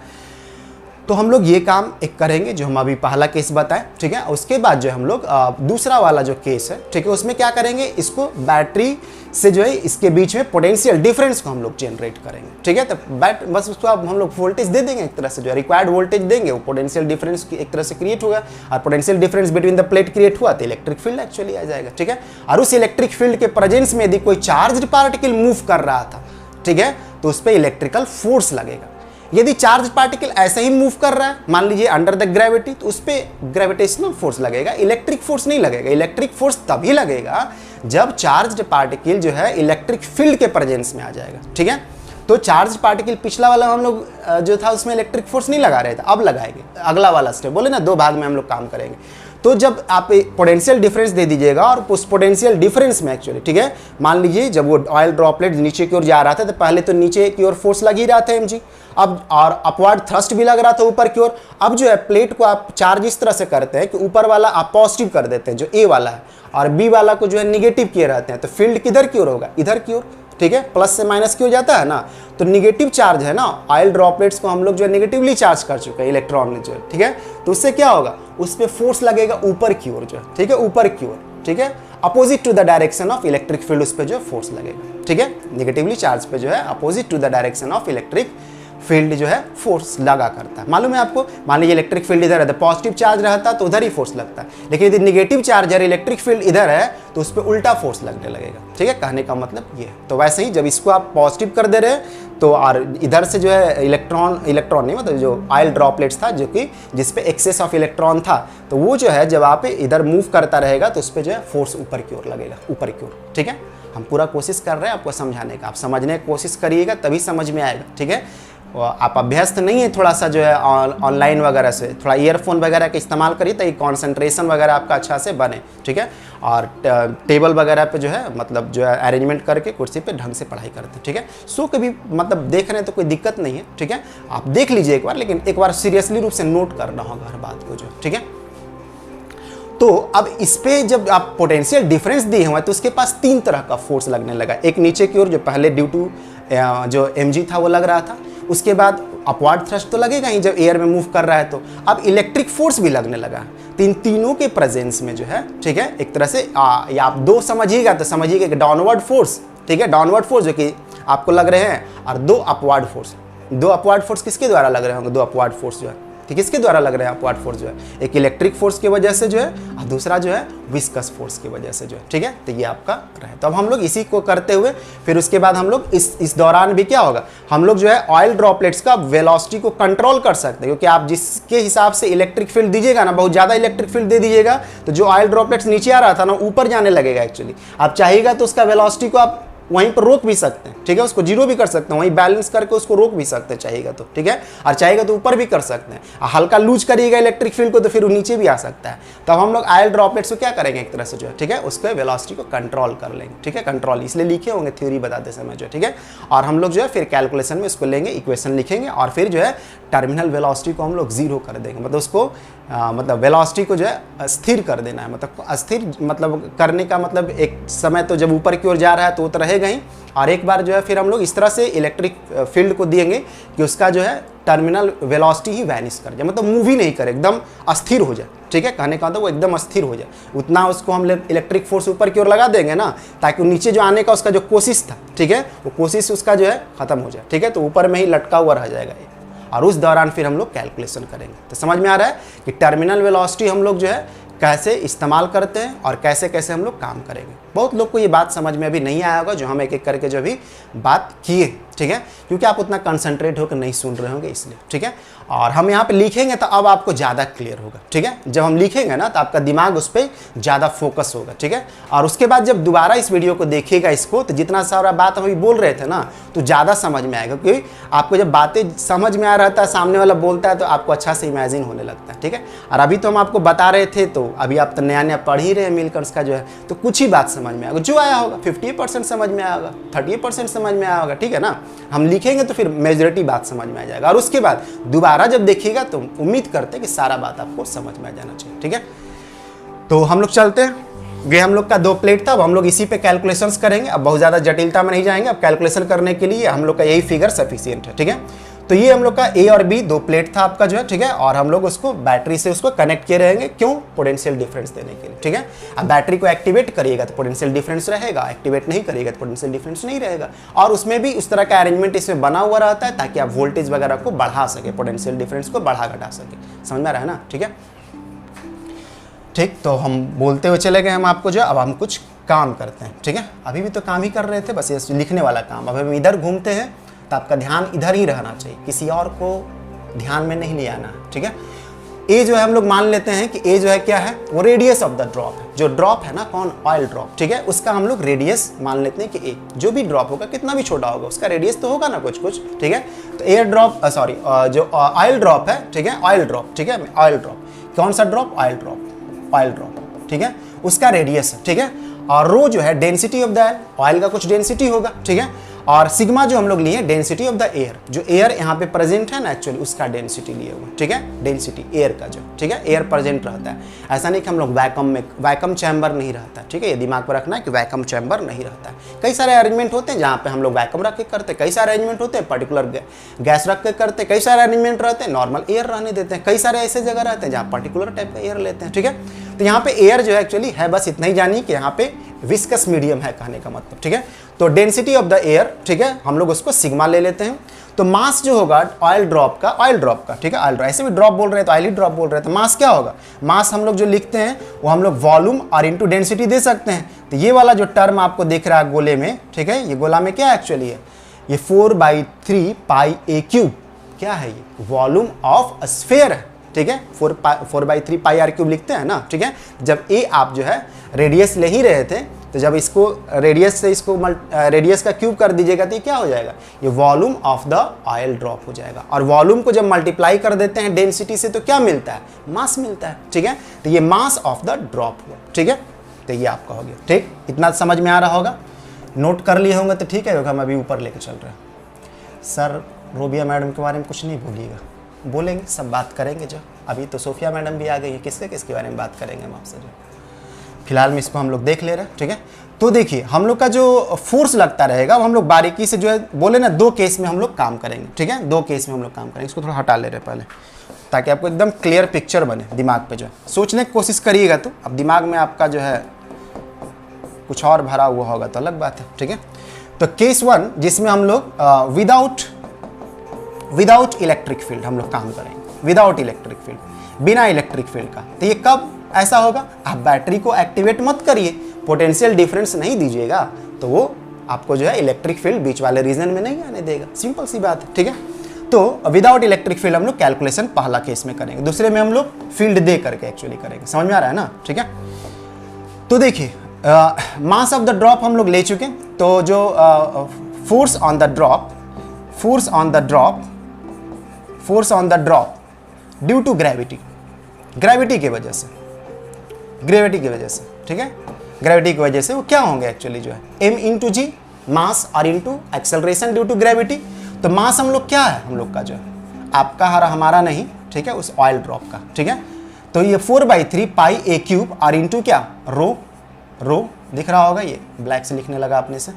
तो हम लोग ये काम एक करेंगे जो हम अभी पहला केस बताएं, ठीक है। उसके बाद जो हम लोग दूसरा वाला जो केस है, ठीक है, उसमें क्या करेंगे, इसको बैटरी से जो है इसके बीच में पोटेंशियल डिफरेंस को हम लोग जनरेट करेंगे, ठीक है। तो बस उसको अब हम लोग वोल्टेज दे देंगे, एक तरह से जो है रिक्वायर्ड वोल्टेज देंगे, वो पोटेंशियल डिफरेंस एक तरह से क्रिएट होगा, और potential difference between the plate create हुआ तो इलेक्ट्रिक फील्ड एक्चुअली आ जाएगा, ठीक है। और उस इलेक्ट्रिक फील्ड के प्रेजेंस में यदि कोई चार्ज पार्टिकल मूव कर रहा था, ठीक है, तो उस पर इलेक्ट्रिकल फोर्स लगेगा। यदि चार्ज पार्टिकल ऐसे ही मूव कर रहा है, मान लीजिए अंडर द ग्रेविटी, तो उस पर ग्रेविटेशनल फोर्स लगेगा, इलेक्ट्रिक फोर्स नहीं लगेगा। इलेक्ट्रिक फोर्स तभी लगेगा जब चार्ज पार्टिकल जो है इलेक्ट्रिक फील्ड के प्रेजेंस में आ जाएगा, ठीक है। तो चार्ज पार्टिकल पिछला वाला हम लोग जो था उसमें इलेक्ट्रिक फोर्स नहीं लगा रहे थे, अब लगाएंगे। अगला वाला स्टेप बोले ना, 2 भाग में हम लोग काम करेंगे। तो जब आप पोटेंशियल डिफरेंस दे दीजिएगा और उस पोटेंशियल डिफरेंस में एक्चुअली, ठीक है, मान लीजिए जब वो ऑयल ड्रॉपलेट नीचे की ओर जा रहा था तो पहले तो नीचे की ओर फोर्स लग ही रहा था mg, अब और अपवर्ड थ्रस्ट भी लग रहा था ऊपर की ओर। अब जो है प्लेट को आप चार्ज इस तरह से करते हैं कि ऊपर वाला आप पॉजिटिव कर देते हैं जो ए वाला है, और बी वाला को जो है निगेटिव किए रहते हैं। तो फील्ड किधर की ओर होगा, इधर की ओर, ठीक है, प्लस से माइनस की हो जाता है ना। तो निगेटिव चार्ज है ना, ऑयल ड्रॉपलेट्स को हम लोग जो है निगेटिवली चार्ज कर चुके हैं इलेक्ट्रॉन ने जो है, ठीक है। तो उससे क्या होगा, उस पर फोर्स लगेगा ऊपर की ओर जो है, ठीक है, ऊपर की ओर, ठीक है, opposite to the direction of electric field उस पर जो है फोर्स लगेगा, ठीक है। निगेटिवली चार्ज पे जो है opposite to the direction of electric field जो है फोर्स लगा करता है। मालूम है आपको, मान लीजिए इलेक्ट्रिक फील्ड इधर है तो पॉजिटिव चार्ज रहता तो उधर ही फोर्स लगता है, लेकिन यदि नेगेटिव चार्ज है इलेक्ट्रिक फील्ड इधर है तो उस पर उल्टा फोर्स लगने लगेगा, ठीक है। कहने का मतलब ये है। तो वैसे ही जब इसको आप पॉजिटिव कर दे रहे हैं तो और इधर से जो है इलेक्ट्रॉन नहीं मतलब जो ऑयल ड्रॉपलेट्स था जो कि जिसपे एक्सेस ऑफ इलेक्ट्रॉन था, तो वो जो है जब आप इधर मूव करता रहेगा तो उस पर जो है फोर्स ऊपर की ओर लगेगा, ऊपर की ओर, ठीक है। हम पूरा कोशिश कर रहे हैं आपको समझाने का, आप समझने की कोशिश करिएगा तभी समझ में आएगा, ठीक है। आप अभ्यस्त नहीं है थोड़ा सा जो है ऑनलाइन वगैरह से, थोड़ा ईयरफोन वगैरह का इस्तेमाल करिए ताकि कंसंट्रेशन वगैरह आपका अच्छा से बने, ठीक है। और टेबल वगैरह पे जो है मतलब जो है अरेंजमेंट करके कुर्सी पे ढंग से पढ़ाई करते हैं, ठीक है। सो कभी मतलब देख रहे हैं तो कोई दिक्कत नहीं है, ठीक है। आप देख लीजिए एक बार, लेकिन एक बार सीरियसली रूप से नोट करना होगा हर बात को जो, ठीक है। तो अब इस पे जब आप पोटेंशियल डिफरेंस दिए हुए तो उसके पास 3 तरह का फोर्स लगने लगा। एक नीचे की ओर जो पहले ड्यू टू जो mg था वो लग रहा था, उसके बाद अपवर्ड थ्रस्ट तो लगेगा ही जब एयर में मूव कर रहा है, तो अब इलेक्ट्रिक फोर्स भी लगने लगा। इन तीनों के प्रेजेंस में जो है, ठीक है, एक तरह से या आप 2 समझिएगा तो समझिएगा कि डाउनवर्ड फोर्स, ठीक है, डाउनवर्ड फोर्स जो कि आपको लग रहे हैं, और 2 अपवर्ड फोर्स। 2 अपवर्ड फोर्स किसके द्वारा लग रहे होंगे, 2 अपवर्ड फोर्स जो है तो किसके द्वारा लग रहा है अपवर्ड फोर्स जो है, एक इलेक्ट्रिक फोर्स की वजह से जो है और दूसरा जो है विस्कस फोर्स की वजह से जो है, ठीक है। तो ये आपका रहे। तो अब हम लोग इसी को करते हुए फिर उसके बाद हम लोग इस दौरान भी क्या होगा, हम लोग जो है ऑयल ड्रॉपलेट्स का वेलोसिटी को कंट्रोल कर सकते हैं, क्योंकि आप जिसके हिसाब से इलेक्ट्रिक फील्ड दीजिएगा ना, बहुत ज़्यादा इलेक्ट्रिक फील्ड दे दीजिएगा तो जो ऑयल ड्रॉपलेट्स नीचे आ रहा था ना ऊपर जाने लगेगा एक्चुअली। आप चाहिएगा तो उसका वेलोसिटी को आप वहीं पर रोक भी सकते हैं, ठीक है, उसको जीरो भी कर सकते हैं, वहीं बैलेंस करके उसको रोक भी सकते हैं चाहिएगा तो, ठीक है, और चाहिएगा तो ऊपर भी कर सकते हैं। हल्का लूज करिएगा इलेक्ट्रिक फील्ड को तो फिर वो नीचे भी आ सकता है। तो अब हम लोग ऑयल ड्रॉपलेट्स को क्या करेंगे एक तरह से जो है, ठीक है, उसके वेलोसिटी को कंट्रोल कर लेंगे, ठीक है, कंट्रोल इसलिए लिखे होंगे थ्योरी बताते समय जो, ठीक है। और हम लोग जो है फिर कैलकुलेशन में इसको लेंगे, इक्वेशन लिखेंगे और फिर जो है टर्मिनल वेलोसिटी को हम लोग जीरो कर देंगे, मतलब उसको मतलब वेलोसिटी को जो है स्थिर कर देना है। मतलब अस्थिर मतलब करने का मतलब एक समय तो जब ऊपर की ओर जा रहा है तो वो तो रहेगा ही, और एक बार जो है फिर हम लोग इस तरह से इलेक्ट्रिक फील्ड को देंगे कि उसका जो है टर्मिनल वेलोसिटी ही वैनिश कर जाए, मतलब मूव ही नहीं करे, एकदम अस्थिर हो जाए, ठीक है। कहने का मतलब वो एकदम अस्थिर हो जाए, उतना उसको हम इलेक्ट्रिक फोर्स ऊपर की ओर लगा देंगे ना, ताकि नीचे जो आने का उसका जो कोशिश था, ठीक है, वो कोशिश उसका जो है खत्म हो जाए, ठीक है। तो ऊपर में ही लटका हुआ रह जाएगा ये, और उस दौरान फिर हम लोग कैलकुलेशन करेंगे। तो समझ में आ रहा है कि टर्मिनल वेलोसिटी हम लोग जो है कैसे इस्तेमाल करते हैं और कैसे कैसे हम लोग काम करेंगे। बहुत लोग को ये बात समझ में अभी नहीं आया होगा जो हम एक एक करके जो भी बात किए, ठीक है, क्योंकि आप उतना कंसंट्रेट होकर नहीं सुन रहे होंगे इसलिए, ठीक है। और हम यहाँ पे लिखेंगे तो अब आपको ज़्यादा क्लियर होगा, ठीक है। जब हम लिखेंगे ना तो आपका दिमाग उस पर ज़्यादा फोकस होगा, ठीक है। और उसके बाद जब दोबारा इस वीडियो को देखिएगा इसको, तो जितना सारा बात हम अभी बोल रहे थे ना तो ज़्यादा समझ में आएगा, क्योंकि आपको जब बातें समझ में आ रहा था, सामने वाला बोलता है तो आपको अच्छा से इमेजिन होने लगता है, ठीक है। और अभी तो हम आपको बता रहे थे, तो अभी आप तो नया नया पढ़ ही रहे हैं मिलकर्स का जो है, तो कुछ ही बात समझ में आएगा, जो आया होगा 50% समझ में आएगा, 30% समझ में आया होगा, ठीक है ना। हम लिखेंगे तो फिर मेजॉरिटी बात समझ में आ जाएगा, और उसके बाद दोबारा जब देखिएगा तो उम्मीद करते हैं कि सारा बात आपको समझ में आ जाना चाहिए, ठीक है। तो हम लोग चलते हैं, ये हम लोग का 2 प्लेट था, अब हम लोग इसी पे कैलकुलेशंस करेंगे। अब बहुत ज़्यादा जटिलता में नहीं जाएंगे, अब कैलकुलेशन करने के लिए हम लोग का यही फिगर सफिशिएंट है, ठीक है। तो ये हम लोग का ए और बी 2 प्लेट था आपका जो है, ठीक है, और हम लोग उसको बैटरी से उसको कनेक्ट किए रहेंगे, क्यों, पोटेंशियल डिफरेंस देने के लिए, ठीक है। अब बैटरी को एक्टिवेट करिएगा तो पोटेंशियल डिफरेंस रहेगा, एक्टिवेट नहीं करिएगा तो पोटेंशियल डिफरेंस नहीं रहेगा। और उसमें भी उस तरह का अरेंजमेंट इसमें बना हुआ रहता है ताकि आप वोल्टेज वगैरह को बढ़ा सके, पोटेंशियल डिफरेंस को बढ़ा घटा सके, समझ में आ रहा है ना, ठीक है। ठीक, तो हम बोलते हुए चले गए हम आपको जो, अब हम कुछ काम करते हैं, ठीक है। अभी भी तो काम ही कर रहे थे, बस ये लिखने वाला काम। अब हम इधर घूमते हैं तो आपका ध्यान इधर ही रहना चाहिए, किसी और को ध्यान में नहीं ले आना है, ठीक है। ए जो है हम लोग मान लेते हैं कि ए जो है क्या है, वो रेडियस ऑफ द ड्रॉप है। जो ड्रॉप है ना, कौन, ऑयल ड्रॉप, ठीक है, उसका हम लोग रेडियस मान लेते हैं कि ए। जो भी ड्रॉप होगा कितना भी छोटा होगा उसका रेडियस तो होगा ना कुछ कुछ, ठीक है। तो एयर ड्रॉप सॉरी जो ऑयल ड्रॉप है, ठीक है, ऑयल ड्रॉप, ठीक है, ऑयल ड्रॉप, कौन सा drop, oil drop, oil drop, ठीक है, उसका रेडियस है, ठीक है। और रो जो है density of the air, oil का कुछ डेंसिटी होगा, ठीक है। और सिग्मा जो हम लोग लिए डेंसिटी ऑफ द एयर, जो एयर यहाँ पे प्रेजेंट है ना एक्चुअली उसका डेंसिटी लिए हुए, ठीक है, डेंसिटी एयर का जो, ठीक है, एयर प्रेजेंट रहता है। ऐसा नहीं कि हम लोग वैक्यूम में, वैक्यूम चैम्बर नहीं रहता, ठीक है, ये दिमाग पर रखना है कि वैक्यूम चैम्बर नहीं रहता है। कई सारे अरेंजमेंट होते हैं जहाँ पे हम लोग वैक्यूम रख के करते हैं, कई सारे अरेंजमेंट होते हैं पर्टिकुलर गैस रख के करते हैं, कई सारे अरेंजमेंट रहते हैं नॉर्मल एयर रहने देते हैं, कई सारे ऐसे जगह रहते हैं जहाँ पर्टिकुलर टाइप का एयर लेते हैं, ठीक है। तो यहाँ पे एयर जो है एक्चुअली है, बस इतना ही जानिए कि यहाँ पे विस्कस मीडियम है कहने का मतलब, ठीक है। तो डेंसिटी ऑफ द एयर, ठीक है, हम लोग उसको सिग्मा ले लेते हैं। तो मास जो होगा ऑयल ड्रॉप का, ठीक है, ऑयल ड्रॉप, ऐसे भी ड्रॉप बोल रहे हैं तो ऑयल ही ड्रॉप बोल रहे हैं, तो मास क्या होगा, मास हम लोग जो लिखते हैं वो हम लोग वॉल्यूम और इंटू डेंसिटी दे सकते हैं। तो ये वाला जो टर्म आपको दिख रहा है गोले में, ठीक है, ये गोला में क्या एक्चुअली है, ये 4/3 पाई ए क्यूब, क्या है ये, वॉल्यूम ऑफ अ स्फीयर है, ठीक है। 4/3 पाई आर क्यूब लिखते हैं ना, ठीक है। जब ए आप जो है रेडियस ले ही रहे थे, तो जब इसको रेडियस से इसको रेडियस का क्यूब कर दीजिएगा तो ये क्या हो जाएगा, ये volume of the oil drop हो जाएगा। और वॉल्यूम को जब मल्टीप्लाई कर देते हैं डेंसिटी से तो क्या मिलता है, मास मिलता है, ठीक है। तो ये मास ऑफ द ड्रॉप हुआ, ठीक है। तो ये आपका हो गया, ठीक, इतना समझ में आ रहा होगा, नोट कर लिए होंगे तो ठीक है, क्योंकि हम अभी ऊपर लेके चल रहे हैं। सर रोबिया मैडम के बारे में कुछ नहीं भूलिएगा, बोलेंगे सब बात करेंगे जो, अभी तो सोफिया मैडम भी आ गई है, किसके किसके बारे में बात करेंगे हम आपसे जो, फिलहाल में इसको हम लोग देख ले रहे हैं, ठीक है। तो देखिए हम लोग का जो फोर्स लगता रहेगा वो हम लोग बारीकी से जो है बोले ना 2 केस में हम लोग काम करेंगे, ठीक है, 2 केस में हम लोग काम करेंगे। इसको थोड़ा हटा ले रहे हैं पहले ताकि आपको एकदम क्लियर पिक्चर बने दिमाग पे, जो है सोचने की कोशिश करिएगा तो अब दिमाग में आपका जो है कुछ और भरा हुआ होगा तो अलग बात है, ठीक है। तो केस 1 जिसमें हम लोग विदाउट इलेक्ट्रिक फील्ड हम लोग काम करेंगे, विदाउट इलेक्ट्रिक फील्ड, बिना इलेक्ट्रिक फील्ड का। तो ये कब ऐसा होगा, आप बैटरी को एक्टिवेट मत करिए, पोटेंशियल डिफरेंस नहीं दीजिएगा, तो वो आपको जो है इलेक्ट्रिक फील्ड बीच वाले रीजन में नहीं आने देगा, सिंपल सी बात है, ठीक है। तो विदाउट इलेक्ट्रिक फील्ड हम लोग कैलकुलेशन पहला केस में करेंगे, दूसरे में हम लोग फील्ड दे करके एक्चुअली करेंगे, समझ में आ रहा है ना, ठीक है। तो देखिए मास ऑफ द ड्रॉप हम लोग ले चुके, तो जो force on the drop, force on the drop, force on the drop due to gravity, gravity की वजह से, ग्रेविटी की वजह से, ठीक है, ग्रेविटी की वजह से वो क्या होंगे एक्चुअली जो है m इंटू जी, मास और into acceleration due to gravity. तो मास हम लोग क्या है, हम लोग का जो है आपका हमारा नहीं, ठीक है, उस ऑयल ड्रॉप का, ठीक है। तो ये 4/3 पाई a क्यूब और इंटू क्या रो, रो दिख रहा होगा, ये ब्लैक से लिखने लगा अपने से,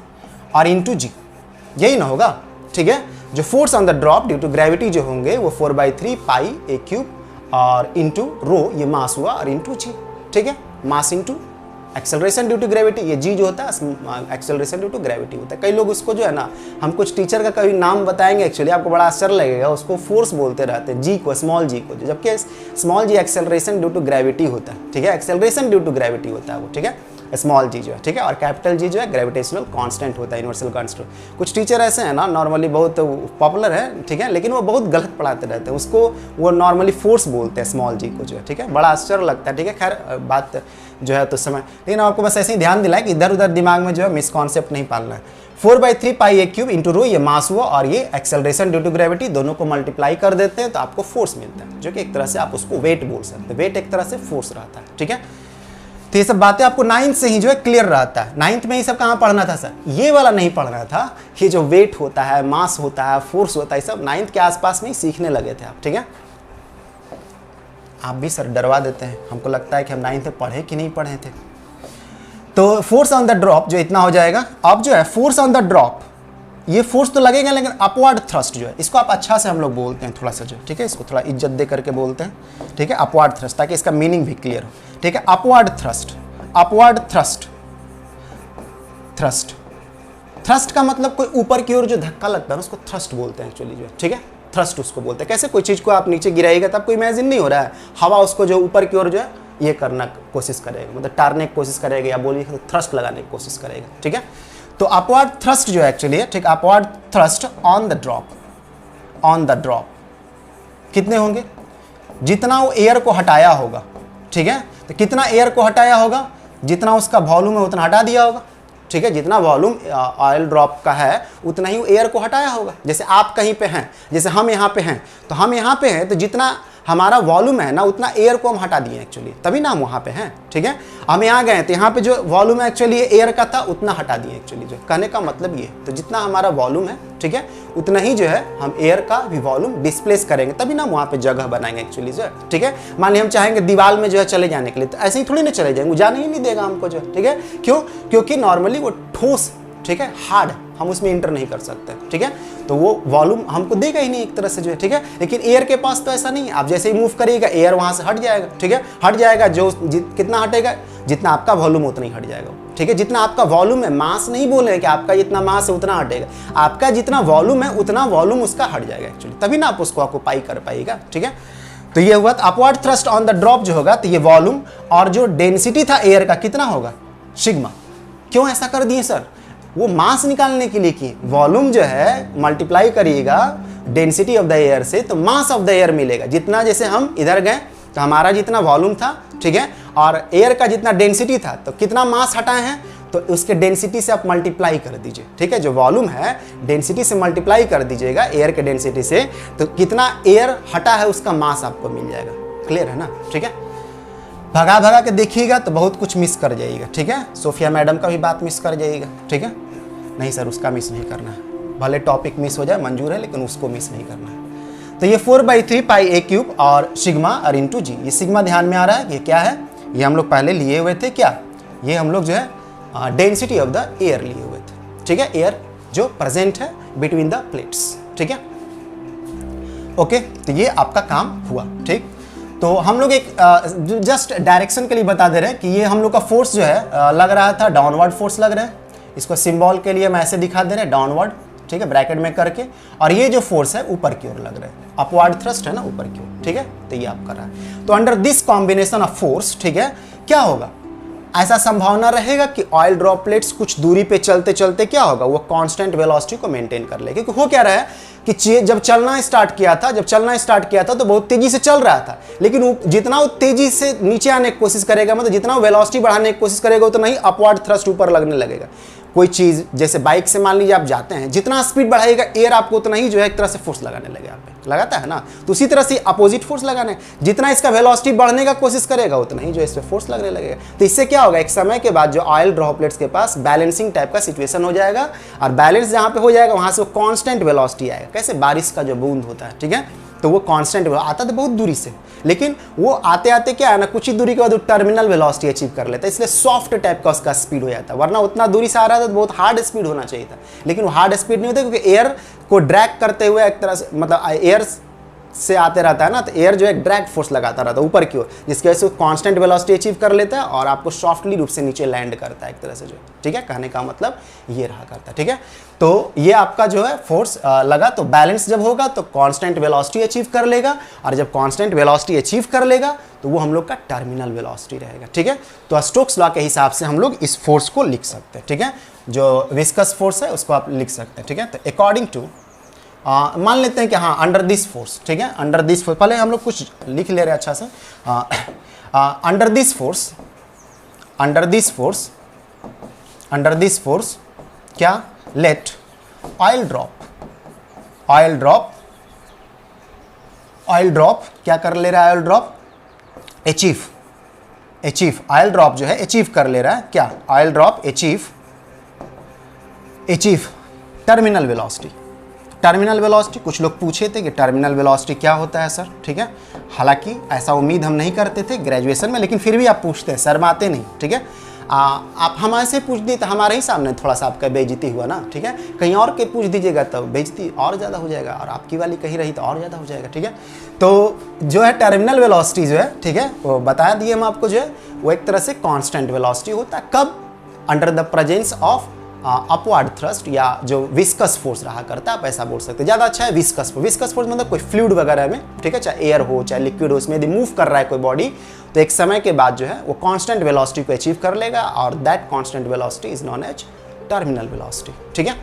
और इंटू जी, यही ना होगा, ठीक है। जो force on the drop due to gravity जो होंगे वो 4/3 पाई a क्यूब और इंटू रो, ये मास हुआ, और इंटू जी, ठीक है, mass into acceleration due to gravity, ये जी जो होता है एक्सेलरेशन ड्यू टू ग्रेविटी होता है। कई लोग उसको जो है ना, हम कुछ टीचर का कभी नाम बताएंगे एक्चुअली आपको बड़ा आश्चर्य लगेगा, उसको फोर्स बोलते रहते हैं, जी को, स्मॉल जी को, जबकि small g acceleration due to gravity होता है, ठीक है, एक्सेलरेशन ड्यू टू ग्रेविटी होता है वो, ठीक है, स्मॉल जी जो है, ठीक है, और कैपिटल जी जो है ग्रेविटेशनल कांस्टेंट होता है, यूनिवर्सल कांस्टेंट। कुछ टीचर ऐसे हैं ना नॉर्मली बहुत पॉपुलर है, ठीक है, लेकिन वो बहुत गलत पढ़ाते रहते हैं, उसको वो नॉर्मली फोर्स बोलते हैं स्मॉल जी को जो है, ठीक है, बड़ा आश्चर्य लगता है, ठीक है। खैर बात जो है तो समय, लेकिन आपको बस ऐसे ही ध्यान दिलाए कि इधर उधर दिमाग में जो है मिसकॉन्सेप्ट नहीं पालना है। 4/3 pi a cube into rho, ये मास हुआ, और ये एक्सेलरेशन ड्यू टू ग्रेविटी, दोनों को मल्टीप्लाई कर देते हैं तो आपको फोर्स मिलता है, जो कि एक तरह से आप उसको वेट बोल सकते हैं, वेट एक तरह से फोर्स रहता है, ठीक है। तो ये सब बातें आपको 9th से ही जो है क्लियर रहता है। 9th में ये सब कहाँ पढ़ना था सर, ये वाला नहीं पढ़ना था, ये जो वेट होता है, मास होता है, फोर्स होता है, सब 9th के आसपास में ही सीखने लगे थे आप, ठीक है। आप भी सर डरवा देते हैं, हमको लगता है कि हम 9th में पढ़े कि नहीं पढ़े थे। तो फोर्स ऑन द ड्रॉप जो इतना हो जाएगा, अब जो है फोर्स ऑन द ड्रॉप, ये फोर्स तो लगेगा, लेकिन अपवर्ड थ्रस्ट जो है, इसको आप अच्छा से हम लोग बोलते हैं थोड़ा सा जो, ठीक है, इसको थोड़ा इज्जत दे करके बोलते हैं, ठीक है, अपवर्ड थ्रस्ट, ताकि इसका मीनिंग भी क्लियर हो, ठीक है। Upward thrust, upward thrust, thrust, thrust का मतलब कोई ऊपर की ओर जो धक्का लगता है उसको थ्रस्ट बोलते हैं एक्चुअली जो है, ठीक है, थ्रस्ट उसको बोलते हैं। कैसे कोई चीज़ को आप नीचे गिराइएगा तो आपको इमेजिन नहीं हो रहा है, हवा उसको जो ऊपर की ओर जो है ये करना कोशिश करेगा, मतलब टारने की कोशिश करेगा, या बोलिए थ्रस्ट लगाने की कोशिश करेगा, ठीक है। तो अपवर्ड थ्रस्ट जो है एक्चुअली, ठीक, upward thrust on the drop, on the drop कितने होंगे, जितना वो एयर को हटाया होगा, ठीक है, तो कितना एयर को हटाया होगा, जितना उसका वॉल्यूम है उतना हटा दिया होगा, ठीक है, जितना वॉल्यूम ऑयल ड्रॉप का है उतना ही एयर को हटाया होगा। जैसे आप कहीं पे हैं, जैसे हम यहाँ पे हैं, तो हम यहाँ पे हैं, तो जितना हमारा वॉल्यूम है ना उतना एयर को हम हटा दिए एक्चुअली, तभी ना हम वहाँ पे हैं, ठीक है। हम यहाँ गए तो यहाँ पे जो वॉल्यूम है एक्चुअली एयर का था उतना हटा दिए एक्चुअली, जो कहने का मतलब ये, तो जितना हमारा वॉल्यूम है, ठीक है, उतना ही जो है हम एयर का भी वॉल्यूम डिस्प्लेस करेंगे, तभी ना हम वहाँ पे जगह बनाएंगे एक्चुअली जो है, ठीक है। मान ली हम चाहेंगे दीवार में जो है चले जाने के लिए, तो ऐसे ही थोड़ी ना चले जाएंगे, वो जाने ही नहीं देगा हमको जो है, ठीक है। क्यों, क्योंकि नॉर्मली वो ठोस, ठीक है, हार्ड, हम उसमें इंटर नहीं कर सकते, ठीक है, तो वो वॉल्यूम हमको देगा ही नहीं एक तरह से जो है, ठीक है। लेकिन एयर के पास तो ऐसा नहीं है, आप जैसे ही मूव करिएगा एयर वहाँ से हट जाएगा, ठीक है, हट जाएगा, जो कितना हटेगा, जितना आपका वॉल्यूम उतना ही हट जाएगा, ठीक है, जितना आपका वॉल्यूम है, मास नहीं बोले कि आपका जितना मास है उतना हटेगा, आपका जितना वॉल्यूम है उतना वॉल्यूम उसका हट जाएगा एक्चुअली, तभी ना आप उसको ऑक्यूपाई कर पाएगा, ठीक है। तो ये हुआ upward thrust on the drop जो होगा, तो ये वॉल्यूम और जो डेंसिटी था एयर का कितना होगा, सिग्मा। क्यों ऐसा कर दिए सर, वो मास निकालने के लिए की, वॉल्यूम जो है मल्टीप्लाई करिएगा डेंसिटी ऑफ द एयर से तो मास ऑफ द एयर मिलेगा। जितना जैसे हम इधर गए तो हमारा जितना वॉल्यूम था, ठीक है, और एयर का जितना डेंसिटी था, तो कितना मास हटाए हैं, तो उसके डेंसिटी से आप मल्टीप्लाई कर दीजिए, ठीक है, जो वॉल्यूम है डेंसिटी से मल्टीप्लाई कर दीजिएगा एयर के डेंसिटी से, तो कितना एयर हटा है उसका मास आपको मिल जाएगा। क्लियर है ना, ठीक है। भगा भगा के देखिएगा तो बहुत कुछ मिस कर जाइएगा, ठीक है। सोफिया मैडम का भी बात मिस कर जाइएगा, ठीक है, नहीं सर उसका मिस नहीं करना है, भले टॉपिक मिस हो जाए मंजूर है, लेकिन उसको मिस नहीं करना है। तो ये 4/3 पाई a क्यूब और सिग्मा और इंटू जी, ये सिग्मा ध्यान में आ रहा है, ये क्या है, ये हम लोग पहले लिए हुए थे, क्या ये हम लोग जो है डेंसिटी ऑफ द एयर लिए हुए थे, ठीक है, एयर जो प्रेजेंट है बिटवीन द प्लेट्स, ठीक है, ओके। तो ये आपका काम हुआ, ठीक। तो हम लोग एक जस्ट डायरेक्शन के लिए बता दे रहे हैं कि ये हम लोग का फोर्स जो है लग रहा था डाउनवर्ड फोर्स लग रहा है, इसको सिंबल के लिए हम ऐसे दिखा दे रहे हैं, डाउनवर्ड, ठीक है, ब्रैकेट में करके, और ये जो फोर्स है ऊपर की ओर लग रहा है, अपवर्ड थ्रस्ट है ना ऊपर की ओर, ठीक है, तो ये आप कर रहा है। तो under this combination of force, ठीक है, क्या होगा, ऐसा संभावना रहेगा कि ऑयल ड्रॉपलेट्स कुछ दूरी पे चलते चलते क्या होगा, वो कांस्टेंट वेलोसिटी को मेंटेन कर ले, क्योंकि हो क्या रहा है कि जब चलना स्टार्ट किया था तो बहुत तेजी से चल रहा था, लेकिन वो जितना वो तेजी से नीचे आने की कोशिश करेगा, मतलब जितना वो वेलोसिटी बढ़ाने की कोशिश करेगा उतना ही अपवर्ड थ्रस्ट ऊपर लगने लगेगा। कोई चीज़ जैसे बाइक से मान लीजिए आप जाते हैं, जितना स्पीड बढ़ाएगा एयर आपको उतना ही जो है एक तरह से फोर्स लगाने लगेगा, आप पे लगाता है ना, तो उसी तरह से अपोजिट फोर्स लगाने, जितना इसका वेलोसिटी बढ़ने का कोशिश करेगा उतना ही जो इस पे फोर्स लगने लगेगा। तो इससे क्या होगा, एक समय के बाद जो ऑयल ड्रॉपलेट्स के पास बैलेंसिंग टाइप का सिचुएशन हो जाएगा, और बैलेंस जहाँ पे हो जाएगा वहाँ से वो कॉन्स्टेंट वेलोसिटी आएगा, कैसे बारिश का जो बूंद होता है, ठीक है, तो वो कांस्टेंट आता था बहुत दूरी से, लेकिन वो आते आते क्या है ना, कुछ ही दूरी के बाद वो टर्मिनल वेलोसिटी अचीव कर लेता है, इसलिए सॉफ्ट टाइप का उसका स्पीड हो जाता है। वरना उतना दूरी से आ रहा था तो बहुत हार्ड स्पीड होना चाहिए था, लेकिन वो हार्ड स्पीड नहीं होता, क्योंकि एयर को ड्रैग करते हुए एक तरह से, मतलब एयर से आते रहता है ना, तो एयर जो है ड्रैग फोर्स लगाता रहता है ऊपर की ओर, जिसकी वजह से वो कांस्टेंट वेलोसिटी अचीव कर लेता है और आपको सॉफ्टली रूप से नीचे लैंड करता है एक तरह से जो, ठीक है, कहने का मतलब ये रहा करता है, ठीक है। तो ये आपका जो है फोर्स लगा, तो बैलेंस जब होगा तो कांस्टेंट वेलोसिटी अचीव कर लेगा, और जब कांस्टेंट वेलोसिटी अचीव कर लेगा तो वो हम लोग का टर्मिनल वेलोसिटी रहेगा, ठीक है। तो स्टोक्स लॉ के हिसाब से हम लोग इस फोर्स को लिख सकते हैं, ठीक है, जो विस्कस फोर्स है उसको आप लिख सकते हैं, ठीक है। तो अकॉर्डिंग टू मान लेते हैं कि हाँ अंडर दिस फोर्स, ठीक है, अंडर दिस फोर्स, पहले हम लोग कुछ लिख ले रहे हैं अच्छा से, under this force, under this force, under this force क्या, let oil drop, oil drop, oil drop क्या कर ले रहा है, oil drop achieve, achieve, oil drop जो है अचीव कर ले रहा है क्या, oil drop achieve, achieve terminal velocity, terminal velocity. कुछ लोग पूछे थे कि टर्मिनल वेलोसिटी क्या होता है सर, ठीक है, हालांकि ऐसा उम्मीद हम नहीं करते थे ग्रेजुएशन में, लेकिन फिर भी आप पूछते हैं, शर्माते नहीं, ठीक है। आप हमारे से पूछ दिए तो हमारे ही सामने थोड़ा सा आपका बेइज्जती हुआ ना, ठीक है, कहीं और के पूछ दीजिएगा तो बेइज्जती और ज़्यादा हो जाएगा, और आपकी वाली कहीं रही तो और ज़्यादा हो जाएगा, ठीक है। तो जो है टर्मिनल वेलोसिटी जो है, ठीक है, वो बता दिए हम आपको, जो है वो एक तरह से कॉन्स्टेंट वेलोसिटी होता है, कब, under the presence of upward thrust, या जो विस्कस फोर्स रहा करता है, आप ऐसा बोल सकते हैं, ज़्यादा अच्छा है विस्कस फोर्स। विस्कस फोर्स मतलब कोई फ्लूइड वगैरह में, ठीक है, चाहे एयर हो चाहे लिक्विड हो, उसमें यदि मूव कर रहा है कोई बॉडी, तो एक समय के बाद जो है वो कांस्टेंट वेलोसिटी को अचीव कर लेगा, और that constant velocity is known as terminal velocity, ठीक है।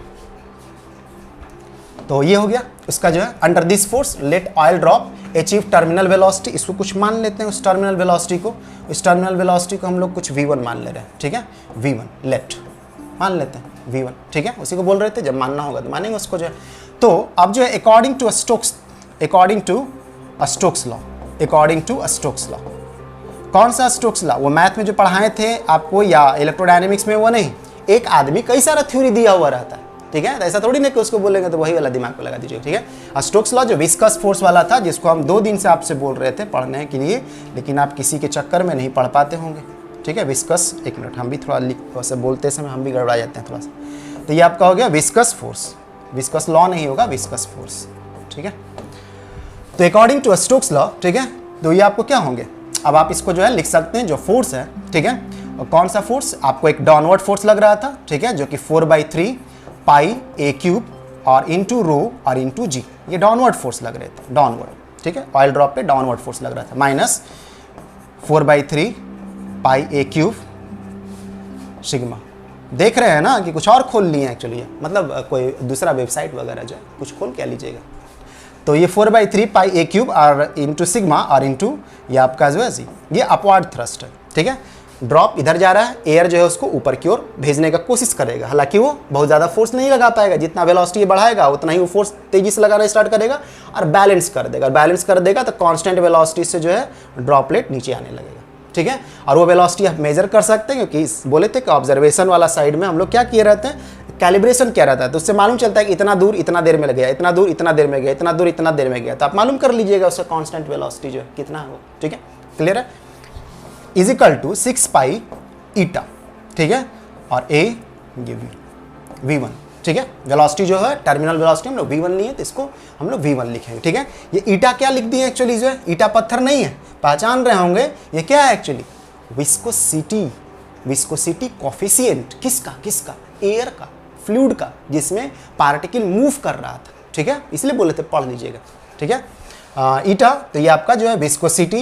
तो ये हो गया उसका जो है, under this force let oil drop achieve terminal velocity. इसको कुछ मान लेते हैं उस टर्मिनल वेलोसिटी को, इस टर्मिनल वेलोसिटी को हम लोग कुछ v1 मान ले रहे हैं, ठीक है, v1 लेट मान लेते हैं v1, ठीक है, उसी को बोल रहे थे, जब मानना होगा तो मानेंगे उसको जो है। तो अब जो है according to Stokes, according to Stokes law, according to Stokes law, कौन सा स्टोक्स लॉ, वो मैथ में जो पढ़ाए थे आपको या इलेक्ट्रोडायनेमिक्स में, वो नहीं, एक आदमी कई सारा थ्योरी दिया हुआ रहता है, ठीक है, तो ऐसा थोड़ी नहीं कि उसको बोलेंगे तो वही वाला दिमाग पे लगा दीजिए, ठीक है। स्टोक्स लॉ जो विस्कस फोर्स वाला था, जिसको हम 2 दिन से आपसे बोल रहे थे पढ़ने के लिए, लेकिन आप किसी के चक्कर में नहीं पढ़ पाते होंगे, ठीक है, विस्कस, एक मिनट, हम भी थोड़ा वैसे बोलते समय हम भी गड़बड़ा जाते हैं थोड़ा सा। तो ये आपका हो गया विस्कस फोर्स, विस्कस लॉ नहीं होगा, विस्कस फोर्स, ठीक है। तो अकॉर्डिंग टू स्टोक्स लॉ, ठीक है, तो ये आपको क्या होंगे, अब आप इसको जो है लिख सकते हैं, जो फोर्स है, ठीक है, और कौन सा फोर्स, आपको एक डाउनवर्ड फोर्स लग रहा था, ठीक है, जो कि 4/3 पाई a क्यूब और इंटू रो और इंटू जी, ये डाउनवर्ड फोर्स लग रहे थे, डाउनवर्ड, ठीक है, ऑयल ड्रॉप पे डाउनवर्ड फोर्स लग रहा था, minus 4/3 pi a cube sigma. देख रहे हैं ना कि कुछ और खोल लिए एक्चुअली, मतलब कोई दूसरा वेबसाइट वगैरह जो है कुछ खोल क्या लीजिएगा। तो ये 4/3 पाई a क्यूब और इंटू सिग्मा और इंटू ये आपका जो है जी, ये अपवर्ड थ्रस्ट है, ठीक है, ड्रॉप इधर जा रहा है, एयर जो है उसको ऊपर की ओर भेजने का कोशिश करेगा, हालांकि वो बहुत ज़्यादा फोर्स नहीं लगा पाएगा, जितना वेलोसिटी बढ़ाएगा उतना ही वो फोर्स तेजी से लगाना स्टार्ट करेगा और बैलेंस कर देगा, बैलेंस कर देगा तो कांस्टेंट वेलोसिटी से जो है ड्रॉपलेट नीचे आने लगेगा, ठीक है। और वो वेलोसिटी आप मेजर कर सकते हैं, क्योंकि बोले थे कि ऑब्जर्वेशन वाला साइड में हम लोग क्या किए रहते हैं, कैलिब्रेशन क्या रहता है, तो उससे मालूम चलता है कि इतना दूर इतना देर में गया, इतना दूर इतना देर में गया, इतना दूर इतना देर में गया, तो आप मालूम कर लीजिएगा उसका कांस्टेंट वेलोसिटी जो है कितना है वो, ठीक है, क्लियर है, इजिकल टू 6 पाई ईटा, ठीक है, और a v1, ठीक है, वेलोसिटी जो है टर्मिनल वेलोसिटी हम लोग v1 नहीं है तो इसको हम लोग v1 लिखेंगे, ठीक है। ये ईटा क्या लिख दिए एक्चुअली, जो है ईटा पत्थर नहीं है, पहचान रहे होंगे ये क्या है एक्चुअली, विस्कोसिटी, विस्कोसिटी कोफिशिएंट, किसका, किसका, एयर का, फ्लूइड का जिसमें पार्टिकल मूव कर रहा था, ठीक है, इसलिए बोले थे पढ़ लीजिएगा, ठीक है। ईटा, तो ये आपका जो है विस्कोसिटी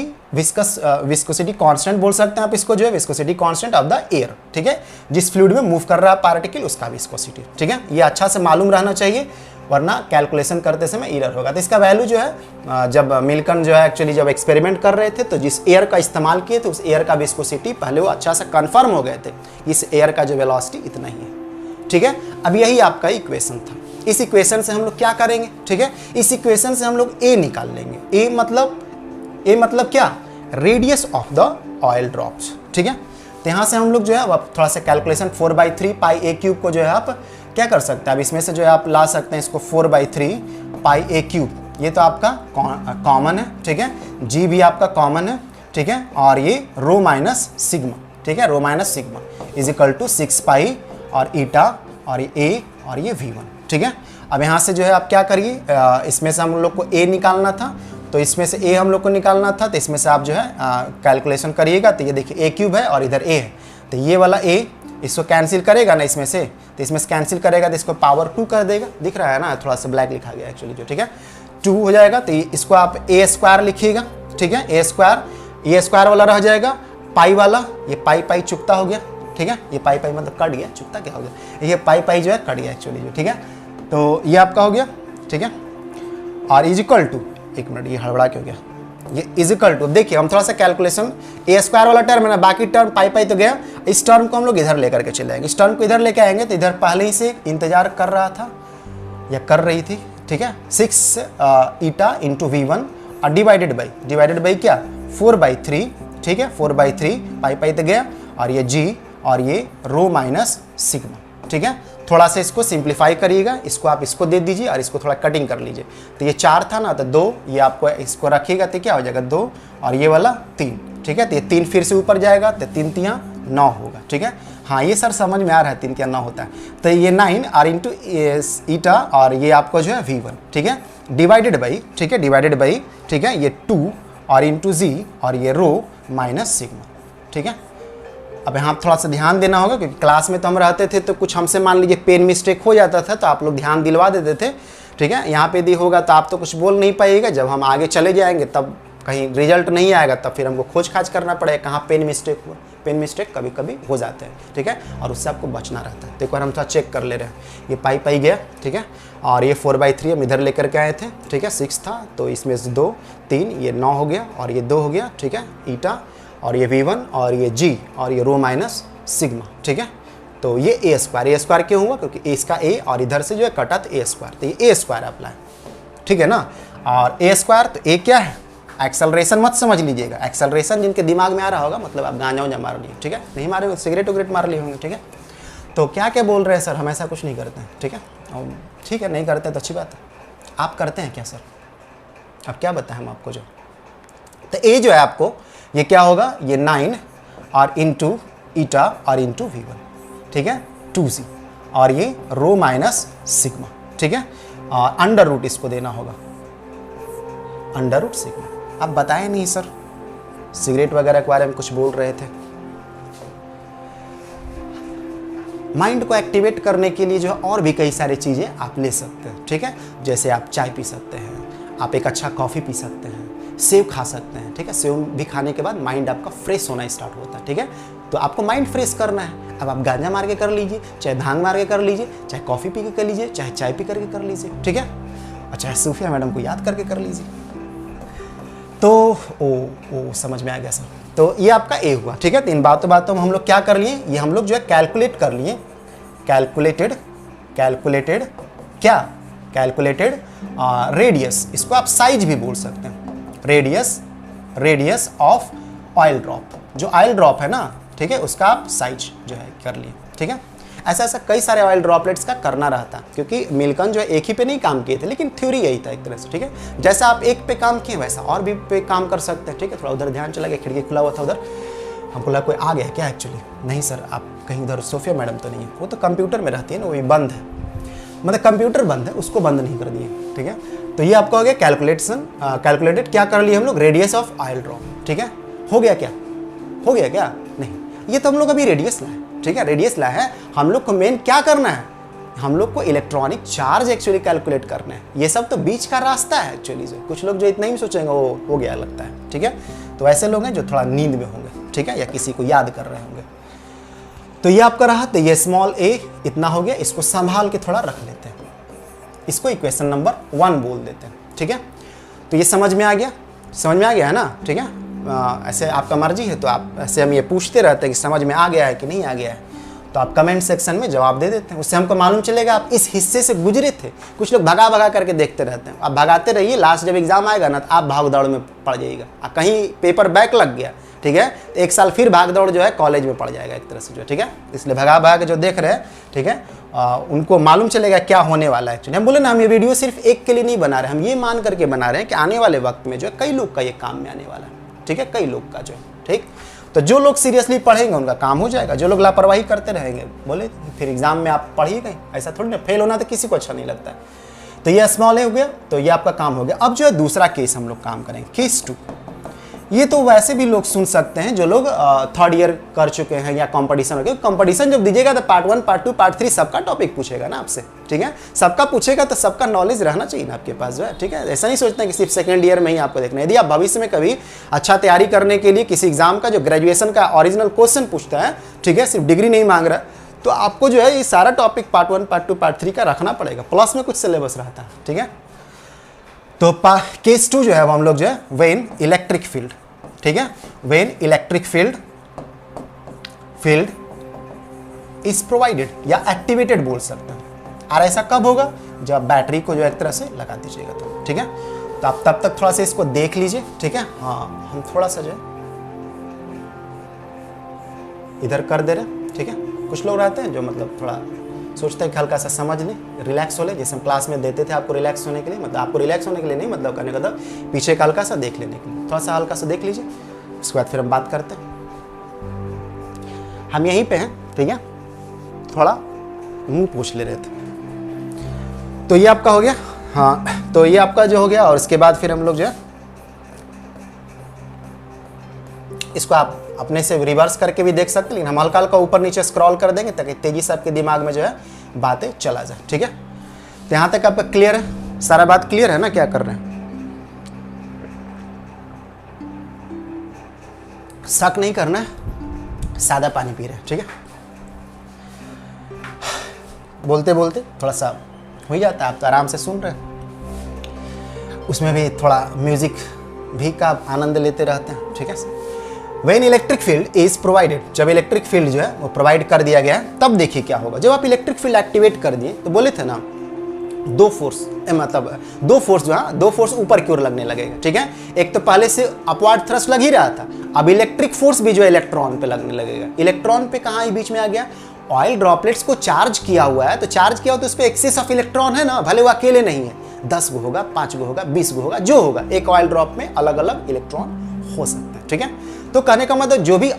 कांस्टेंट बोल सकते हैं आप इसको, जो है viscosity constant of the air, ठीक है, जिस फ्लूइड में मूव कर रहा है पार्टिकल उसका विस्कोसिटी, ठीक है। ये अच्छा से मालूम रहना चाहिए वरना कैलकुलेशन करते समय एरर होगा। तो इसका वैल्यू जो है जब मिल्टन जो है एक्चुअली जब एक्सपेरिमेंट कर रहे थे तो जिस एयर का इस्तेमाल किए थे उस एयर का विस्कोसिटी पहले वो अच्छा से कंफर्म हो गए थे, इस एयर का जो वेलोसिटी इतना ही है, ठीक है। अब यही आपका इक्वेशन था। इस इक्वेशन से हम लोग क्या करेंगे, ठीक है, इस इक्वेशन से हम लोग ए निकाल लेंगे। ए मतलब क्या, radius of the oil drops, ठीक है। तो यहाँ से हम लोग जो है अब थोड़ा सा कैलकुलेशन 4/3 पाई ए क्यूब को जो है आप क्या कर सकते हैं, अब इसमें से जो है आप ला सकते हैं इसको 4/3 पाई ए क्यूब, ये तो आपका कॉमन है, ठीक है, जी भी आपका कॉमन है, ठीक है, और ये रो माइनस सिग्मा, ठीक है, rho minus sigma is equal to 6 pi और ईटा और ये ए और ये V1, ठीक है। अब यहाँ से जो है आप क्या करिए, इसमें से हम लोग को ए निकालना था तो इसमें से ए हम लोग को निकालना था, तो इसमें से आप जो है कैलकुलेशन करिएगा। तो ये देखिए ए क्यूब है और इधर ए है, तो ये वाला ए इसको कैंसिल करेगा ना इसमें से, तो इसमें से कैंसिल करेगा तो इसको पावर 2 कर देगा, दिख रहा है ना, थोड़ा सा ब्लैक लिखा गया एक्चुअली जो, ठीक है, 2 हो जाएगा। तो इसको आप ए स्क्वायर लिखिएगा, ठीक है, ए स्क्वायर वाला रह जाएगा, पाई वाला ये पाई चुकता हो गया, ठीक है, ये पाई मतलब कट गया, चुकता क्या हो गया, ये पाई जो है कट गया एक्चुअली जो, ठीक है। तो ये आपका हो गया, ठीक है, और इज इक्वल टू, एक मिनट ये हड़बड़ा क्यों गया, ये इज इक्वल टू, देखिए हम थोड़ा सा कैलकुलेशन, ए स्क्वायर वाला टर्म है ना, बाकी टर्म पाई तो गया, इस टर्म को हम लोग इधर लेकर के चले आएंगे, इस टर्म को इधर लेके आएंगे तो इधर पहले ही से इंतजार कर रहा था या कर रही थी, ठीक है, 6 ईटा इंटू V1 और डिवाइडेड बाई क्या 4/3, ठीक है, 4/3 पाई तो गया और ये जी और ये रो माइनस सिग्मा, ठीक है। थोड़ा सा इसको सिंप्लीफाई करिएगा, इसको आप इसको दे दीजिए और इसको थोड़ा कटिंग कर लीजिए। तो ये 4 था ना, तो 2 ये आपको इसको रखिएगा तो क्या हो जाएगा 2 और ये वाला 3, ठीक है। तो ये 3 फिर से ऊपर जाएगा तो 3 3 9 होगा, ठीक है। हाँ ये सर समझ में आ रहा है, 3 3 9 होता है, तो ये 9 और इंटू ईटा और ये आपको जो है V1, ठीक है, डिवाइडेड बाई, ठीक है, डिवाइडेड बाई, ठीक है, ये 2 और इंटू जी और ये रो माइनस सिग्मा, ठीक है। अब यहाँ थोड़ा सा ध्यान देना होगा क्योंकि क्लास में तो हम रहते थे तो कुछ हमसे मान लीजिए पेन मिस्टेक हो जाता था तो आप लोग ध्यान दिलवा देते थे, ठीक है। यहाँ पे यदि होगा तो आप तो कुछ बोल नहीं पाइएगा, जब हम आगे चले जाएंगे तब कहीं रिजल्ट नहीं आएगा तब फिर हमको खोज खाज करना पड़ेगा कहाँ पेन मिस्टेक हुआ। पेन मिस्टेक कभी कभी हो जाते हैं, ठीक है, और उससे आपको बचना रहता है। तो एक बार हम थोड़ा चेक कर ले रहे हैं, ये पाई गया, ठीक है, और ये 4/3 हम इधर लेकर के आए थे, ठीक है, 6 था तो इसमें से 2 3 ये 9 हो गया और ये 2 हो गया, ठीक है, ईटा और ये V1 और ये G और ये रो माइनस सिग्मा, ठीक है। तो ये ए स्क्वायर क्यों हुआ, क्योंकि इसका ए और इधर से जो है कटा तो ए स्क्वायर, तो ये ए स्क्वायर अप्लाई, ठीक है ना। और ए स्क्वायर तो ए क्या है, एक्सेलरेशन मत समझ लीजिएगा, एक्सेलरेशन जिनके दिमाग में आ रहा होगा मतलब आप गांजा मार लिए, ठीक है, नहीं मारे होंगे, सिगरेट उगरेट मार लिए होंगे, ठीक है। तो क्या बोल रहे हैं सर, हम ऐसा कुछ नहीं करते हैं, ठीक है, ठीक है, नहीं करते तो अच्छी बात है। आप करते हैं क्या सर, अब क्या बताएं हम आपको। जो तो ए जो है आपको ये क्या होगा, ये 9 और इंटू ईटा और इंटू V1, ठीक है, 2c और ये रो माइनस सिग्मा, ठीक है, और अंडर रूट इसको देना होगा, अंडर रूट सिग्मा। आप बताएं नहीं सर, सिगरेट वगैरह के बारे में कुछ बोल रहे थे। माइंड को एक्टिवेट करने के लिए जो है और भी कई सारी चीज़ें आप ले सकते हैं, ठीक है, जैसे आप चाय पी सकते हैं, आप एक अच्छा कॉफ़ी पी सकते हैं, सेव खा सकते हैं, ठीक है, सेव भी खाने के बाद माइंड आपका फ्रेश होना स्टार्ट होता है, ठीक है। तो आपको माइंड फ्रेश करना है, अब आप गांजा मार के कर लीजिए, चाहे भांग मार के कर लीजिए, चाहे कॉफ़ी पी के कर लीजिए, चाहे चाय पी करके कर लीजिए, ठीक है, और चाहे सूफिया मैडम को याद करके कर लीजिए। तो ओ समझ में आ गया सर। तो ये आपका ए हुआ, ठीक है। तो इन बातों में हम लोग क्या कर लिए, ये हम लोग जो है कैलकुलेट कर लिए, कैलकुलेटेड रेडियस, इसको आप साइज भी बोल सकते हैं, रेडियस ऑफ ऑयल ड्रॉप, जो ऑयल ड्रॉप है ना, ठीक है, उसका आप साइज जो है कर लिए, ठीक है। ऐसा कई सारे ऑयल ड्रॉपलेट्स का करना रहता है, क्योंकि मिल्टन जो है एक ही पे नहीं काम किए थे, लेकिन थ्योरी यही था एक तरह से, ठीक है। जैसा आप एक पे काम किए वैसा और भी पे काम कर सकते हैं, ठीक है। थोड़ा उधर ध्यान चला गया, खिड़की खुला हुआ था उधर, हमको लगा कोई आ गया क्या, एक्चुअली नहीं सर, आप कहीं उधर सोफिया मैडम तो नहीं है, वो तो कंप्यूटर में रहती है ना, वो भी बंद है, मतलब कंप्यूटर बंद है, उसको बंद नहीं कर दिए, ठीक है। तो ये आपका हो गया कैलकुलेटेड क्या कर लिए हम लोग, रेडियस ऑफ ऑयल ड्रॉप, ठीक है। हो गया क्या नहीं, ये तो हम लोग अभी रेडियस लाए, ठीक है, रेडियस लाए है। हम लोग को मेन क्या करना है, हम लोग को इलेक्ट्रॉनिक चार्ज एक्चुअली कैलकुलेट करना है। ये सब तो बीच का रास्ता है एक्चुअली से। कुछ लोग जो इतना ही सोचेंगे वो हो गया लगता है, ठीक है। तो ऐसे लोग हैं जो थोड़ा नींद में होंगे, ठीक है, या किसी को याद कर रहे होंगे। तो ये आपका रहा, तो ये स्मॉल a इतना हो गया, इसको संभाल के थोड़ा रख लेते हैं, इसको इक्वेशन नंबर 1 बोल देते हैं, ठीक है। तो ये समझ में आ गया, समझ में आ गया है ना, ठीक है। ऐसे आपका मर्जी है तो आप ऐसे हम ये पूछते रहते हैं कि समझ में आ गया है कि नहीं आ गया है, तो आप कमेंट सेक्शन में जवाब दे देते हैं, उससे हमको मालूम चलेगा आप इस हिस्से से गुजरे थे। कुछ लोग भगा भगा करके देखते रहते हैं, आप भगाते रहिए, लास्ट जब एग्जाम आएगा ना तो आप भाग दौड़ में पड़ जाइएगा। कहीं पेपर बैक लग गया, ठीक है, तो 1 साल फिर भाग दौड़ जो है कॉलेज में पड़ जाएगा एक तरह से, जो ठीक है। इसलिए भगा भगा के जो देख रहे हैं, ठीक है, उनको मालूम चलेगा क्या होने वाला है। एक्चुअली हम बोले ना, हम ये वीडियो सिर्फ एक के लिए नहीं बना रहे, हम ये मान करके बना रहे हैं कि आने वाले वक्त में जो है कई लोग का ये काम में आने वाला है, ठीक है, कई लोग का जो है, ठीक। तो जो लोग सीरियसली पढ़ेंगे उनका काम हो जाएगा, जो लोग लापरवाही करते रहेंगे बोले फिर एग्जाम में आप पढ़िए कहीं, ऐसा थोड़ी ना, फेल होना तो किसी को अच्छा नहीं लगता है। तो ये स्मॉल हो गया, तो ये आपका काम हो गया। अब जो है दूसरा केस हम लोग काम करेंगे, केस 2। ये तो वैसे भी लोग सुन सकते हैं जो लोग 3rd ईयर कर चुके हैं या कंपटीशन हो गया। कंपटीशन जब दीजिएगा तो पार्ट 1, पार्ट 2, पार्ट 3 सबका टॉपिक पूछेगा ना आपसे, ठीक है। सबका पूछेगा तो सबका नॉलेज रहना चाहिए ना आपके पास जो है, ठीक है। ऐसा नहीं सोचते हैं कि सिर्फ 2nd ईयर में ही आपको देखना है। यदि आप भविष्य में कभी अच्छा तैयारी करने के लिए किसी एग्जाम का जो ग्रेजुएशन का ओरिजिनल क्वेश्चन पूछता है, ठीक है, सिर्फ डिग्री नहीं मांग रहा, तो आपको जो है ये सारा टॉपिक पार्ट 1, पार्ट 2, पार्ट 3 का रखना पड़ेगा, प्लस में कुछ सिलेबस रहता है, ठीक है। तो केस 2 जो है वो हम लोग जो है व्हेन इलेक्ट्रिक फील्ड, ठीक है, when electric field is provided या एक्टिवेटेड बोल सकते हैं। और ऐसा कब होगा, जब बैटरी को जो एक तरह से लगा दीजिएगा तो, ठीक है। तो आप तब तक थोड़ा सा इसको देख लीजिए, ठीक है। हाँ, हम थोड़ा सा जो है इधर कर दे रहे हैं, ठीक है। कुछ लोग रहते हैं जो मतलब थोड़ा सोचते हैं कि हल्का सा समझ लें, रिलैक्स हो ले, जैसे हम क्लास में देते थे आपको रिलैक्स होने के लिए, मतलब आपको रिलैक्स होने के लिए नहीं, मतलब करने का मतलब पीछे का हल्का सा देख लेने के लिए, थोड़ा सा हल्का सा देख लीजिए। उसके बाद फिर हम बात करते हैं। हम यहीं पे हैं, ठीक है, थोड़ा मुंह पूछ ले रहे थे। तो ये आपका हो गया, हाँ, तो ये आपका जो हो गया। और इसके बाद फिर हम लोग जो है इसको आप अपने से रिवर्स करके भी देख सकते हैं, लेकिन हम हल्का हल्का ऊपर नीचे स्क्रॉल कर देंगे ताकि तेजी से आपके दिमाग में जो है बातें चला जाए, ठीक है। तो यहाँ तक आपका क्लियर है, सारा बात क्लियर है ना, क्या कर रहे हैं, शक नहीं करना है, सादा पानी पी रहे हैं, ठीक है। बोलते बोलते थोड़ा सा हो जाता है, आप तो आराम से सुन रहे हैं, उसमें भी थोड़ा म्यूजिक भी का आनंद लेते रहते हैं, ठीक है। When electric field is provided, जब इलेक्ट्रिक फील्ड जो है वो प्रोवाइड कर दिया गया है, तब देखिए क्या होगा। जब आप इलेक्ट्रिक फील्ड एक्टिवेट कर दिए तो बोले थे ना, दो फोर्स जो है, दो फोर्स ऊपर की ओर लगने लगेगा, ठीक है। एक तो पहले से अपवार्ड थ्रस्ट लग ही रहा था, अब इलेक्ट्रिक फोर्स भी जो है इलेक्ट्रॉन पे लगने लगेगा। इलेक्ट्रॉन पे कहाँ बीच में आ गया, ऑयल ड्रॉपलेट्स को चार्ज किया हुआ है, तो चार्ज किया हो तो उस पर एक्सेस ऑफ इलेक्ट्रॉन है ना, भले वो अकेले नहीं है, 10 गो होगा, 5 गो होगा, 20 गो होगा, जो होगा, एक ऑयल ड्रॉप में अलग अलग इलेक्ट्रॉन हो सकते हैं, ठीक है। तो कहने का मतलब जो भी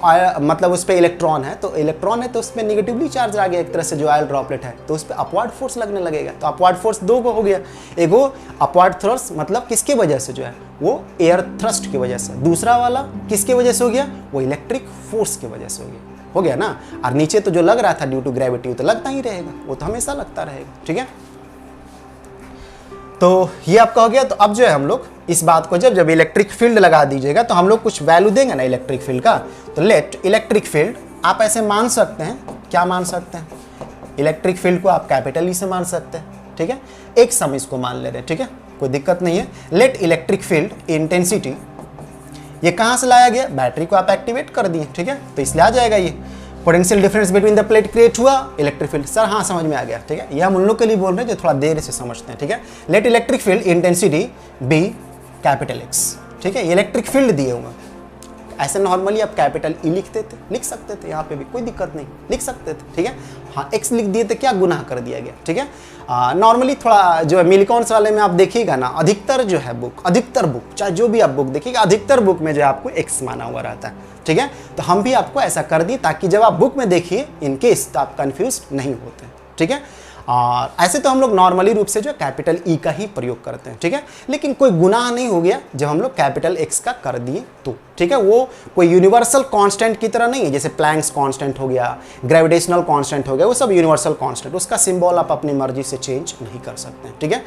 मतलब उस पर इलेक्ट्रॉन है, तो इलेक्ट्रॉन है तो उस पर निगेटिवली चार्ज आ गया एक तरह से, जो ऑयल ड्रॉपलेट है, तो उस पर अपवार्ड फोर्स लगने लगेगा। तो अपवार्ड फोर्स 2 गो हो गया, एगो अपवार्ड थ्रस्ट मतलब किसके वजह से जो है वो एयर थ्रस्ट की वजह से, दूसरा वाला किसके वजह से हो गया, वो इलेक्ट्रिक फोर्स की वजह से हो गया ना। और नीचे तो जो लग रहा था ड्यू टू ग्रेविटी, तो लगता ही रहेगा, वो तो हमेशा लगता रहेगा, ठीक है। तो ये आपका हो गया। तो अब जो है हम लोग इस बात को जब इलेक्ट्रिक फील्ड लगा दीजिएगा तो हम लोग कुछ वैल्यू देंगे ना इलेक्ट्रिक फील्ड का, तो लेट इलेक्ट्रिक फील्ड आप ऐसे मान सकते हैं, क्या मान सकते हैं, इलेक्ट्रिक फील्ड को आप कैपिटल ई से मान सकते हैं, ठीक है। एक सम इसको मान ले रहे हैं, ठीक है, कोई दिक्कत नहीं है। लेट इलेक्ट्रिक फील्ड इंटेंसिटी, ये कहाँ से लाया गया, बैटरी को आप एक्टिवेट कर दिए, ठीक है, तो इसलिए आ जाएगा ये potential difference between the plate create हुआ, इलेक्ट्रिक फील्ड। सर हाँ समझ में आ गया, ठीक है, ये हम उन लोग के लिए बोल रहे हैं जो थोड़ा देर से समझते हैं, ठीक है। Let electric field intensity be capital x, ठीक है, इलेक्ट्रिक फील्ड दिए हुए, ऐसे नॉर्मली आप कैपिटल ई लिख सकते थे, यहाँ पे भी कोई दिक्कत नहीं, लिख सकते थे, ठीक है। हाँ एक्स लिख दिए तो क्या गुनाह कर दिया गया, ठीक है। नॉर्मली थोड़ा जो है मिलिकॉन्स वाले में आप देखिएगा ना, अधिकतर जो है अधिकतर बुक चाहे जो भी आप बुक देखिएगा, अधिकतर बुक में जो है आपको एक्स माना हुआ रहता है, ठीक है। तो हम भी आपको ऐसा कर दिए ताकि जब आप बुक में देखिए इन केस तो आप कंफ्यूज नहीं होते, ठीक है। और ऐसे तो हम लोग नॉर्मली रूप से जो कैपिटल ई का ही प्रयोग करते हैं, ठीक है। लेकिन कोई गुनाह नहीं हो गया जब हम लोग कैपिटल एक्स का कर दिए तो, ठीक है। वो कोई यूनिवर्सल कांस्टेंट की तरह नहीं है, जैसे प्लैंक्स कांस्टेंट हो गया, ग्रेविटेशनल कांस्टेंट हो गया, वो सब यूनिवर्सल कांस्टेंट, उसका सिंबल आप अपनी मर्जी से चेंज नहीं कर सकते हैं, ठीक है।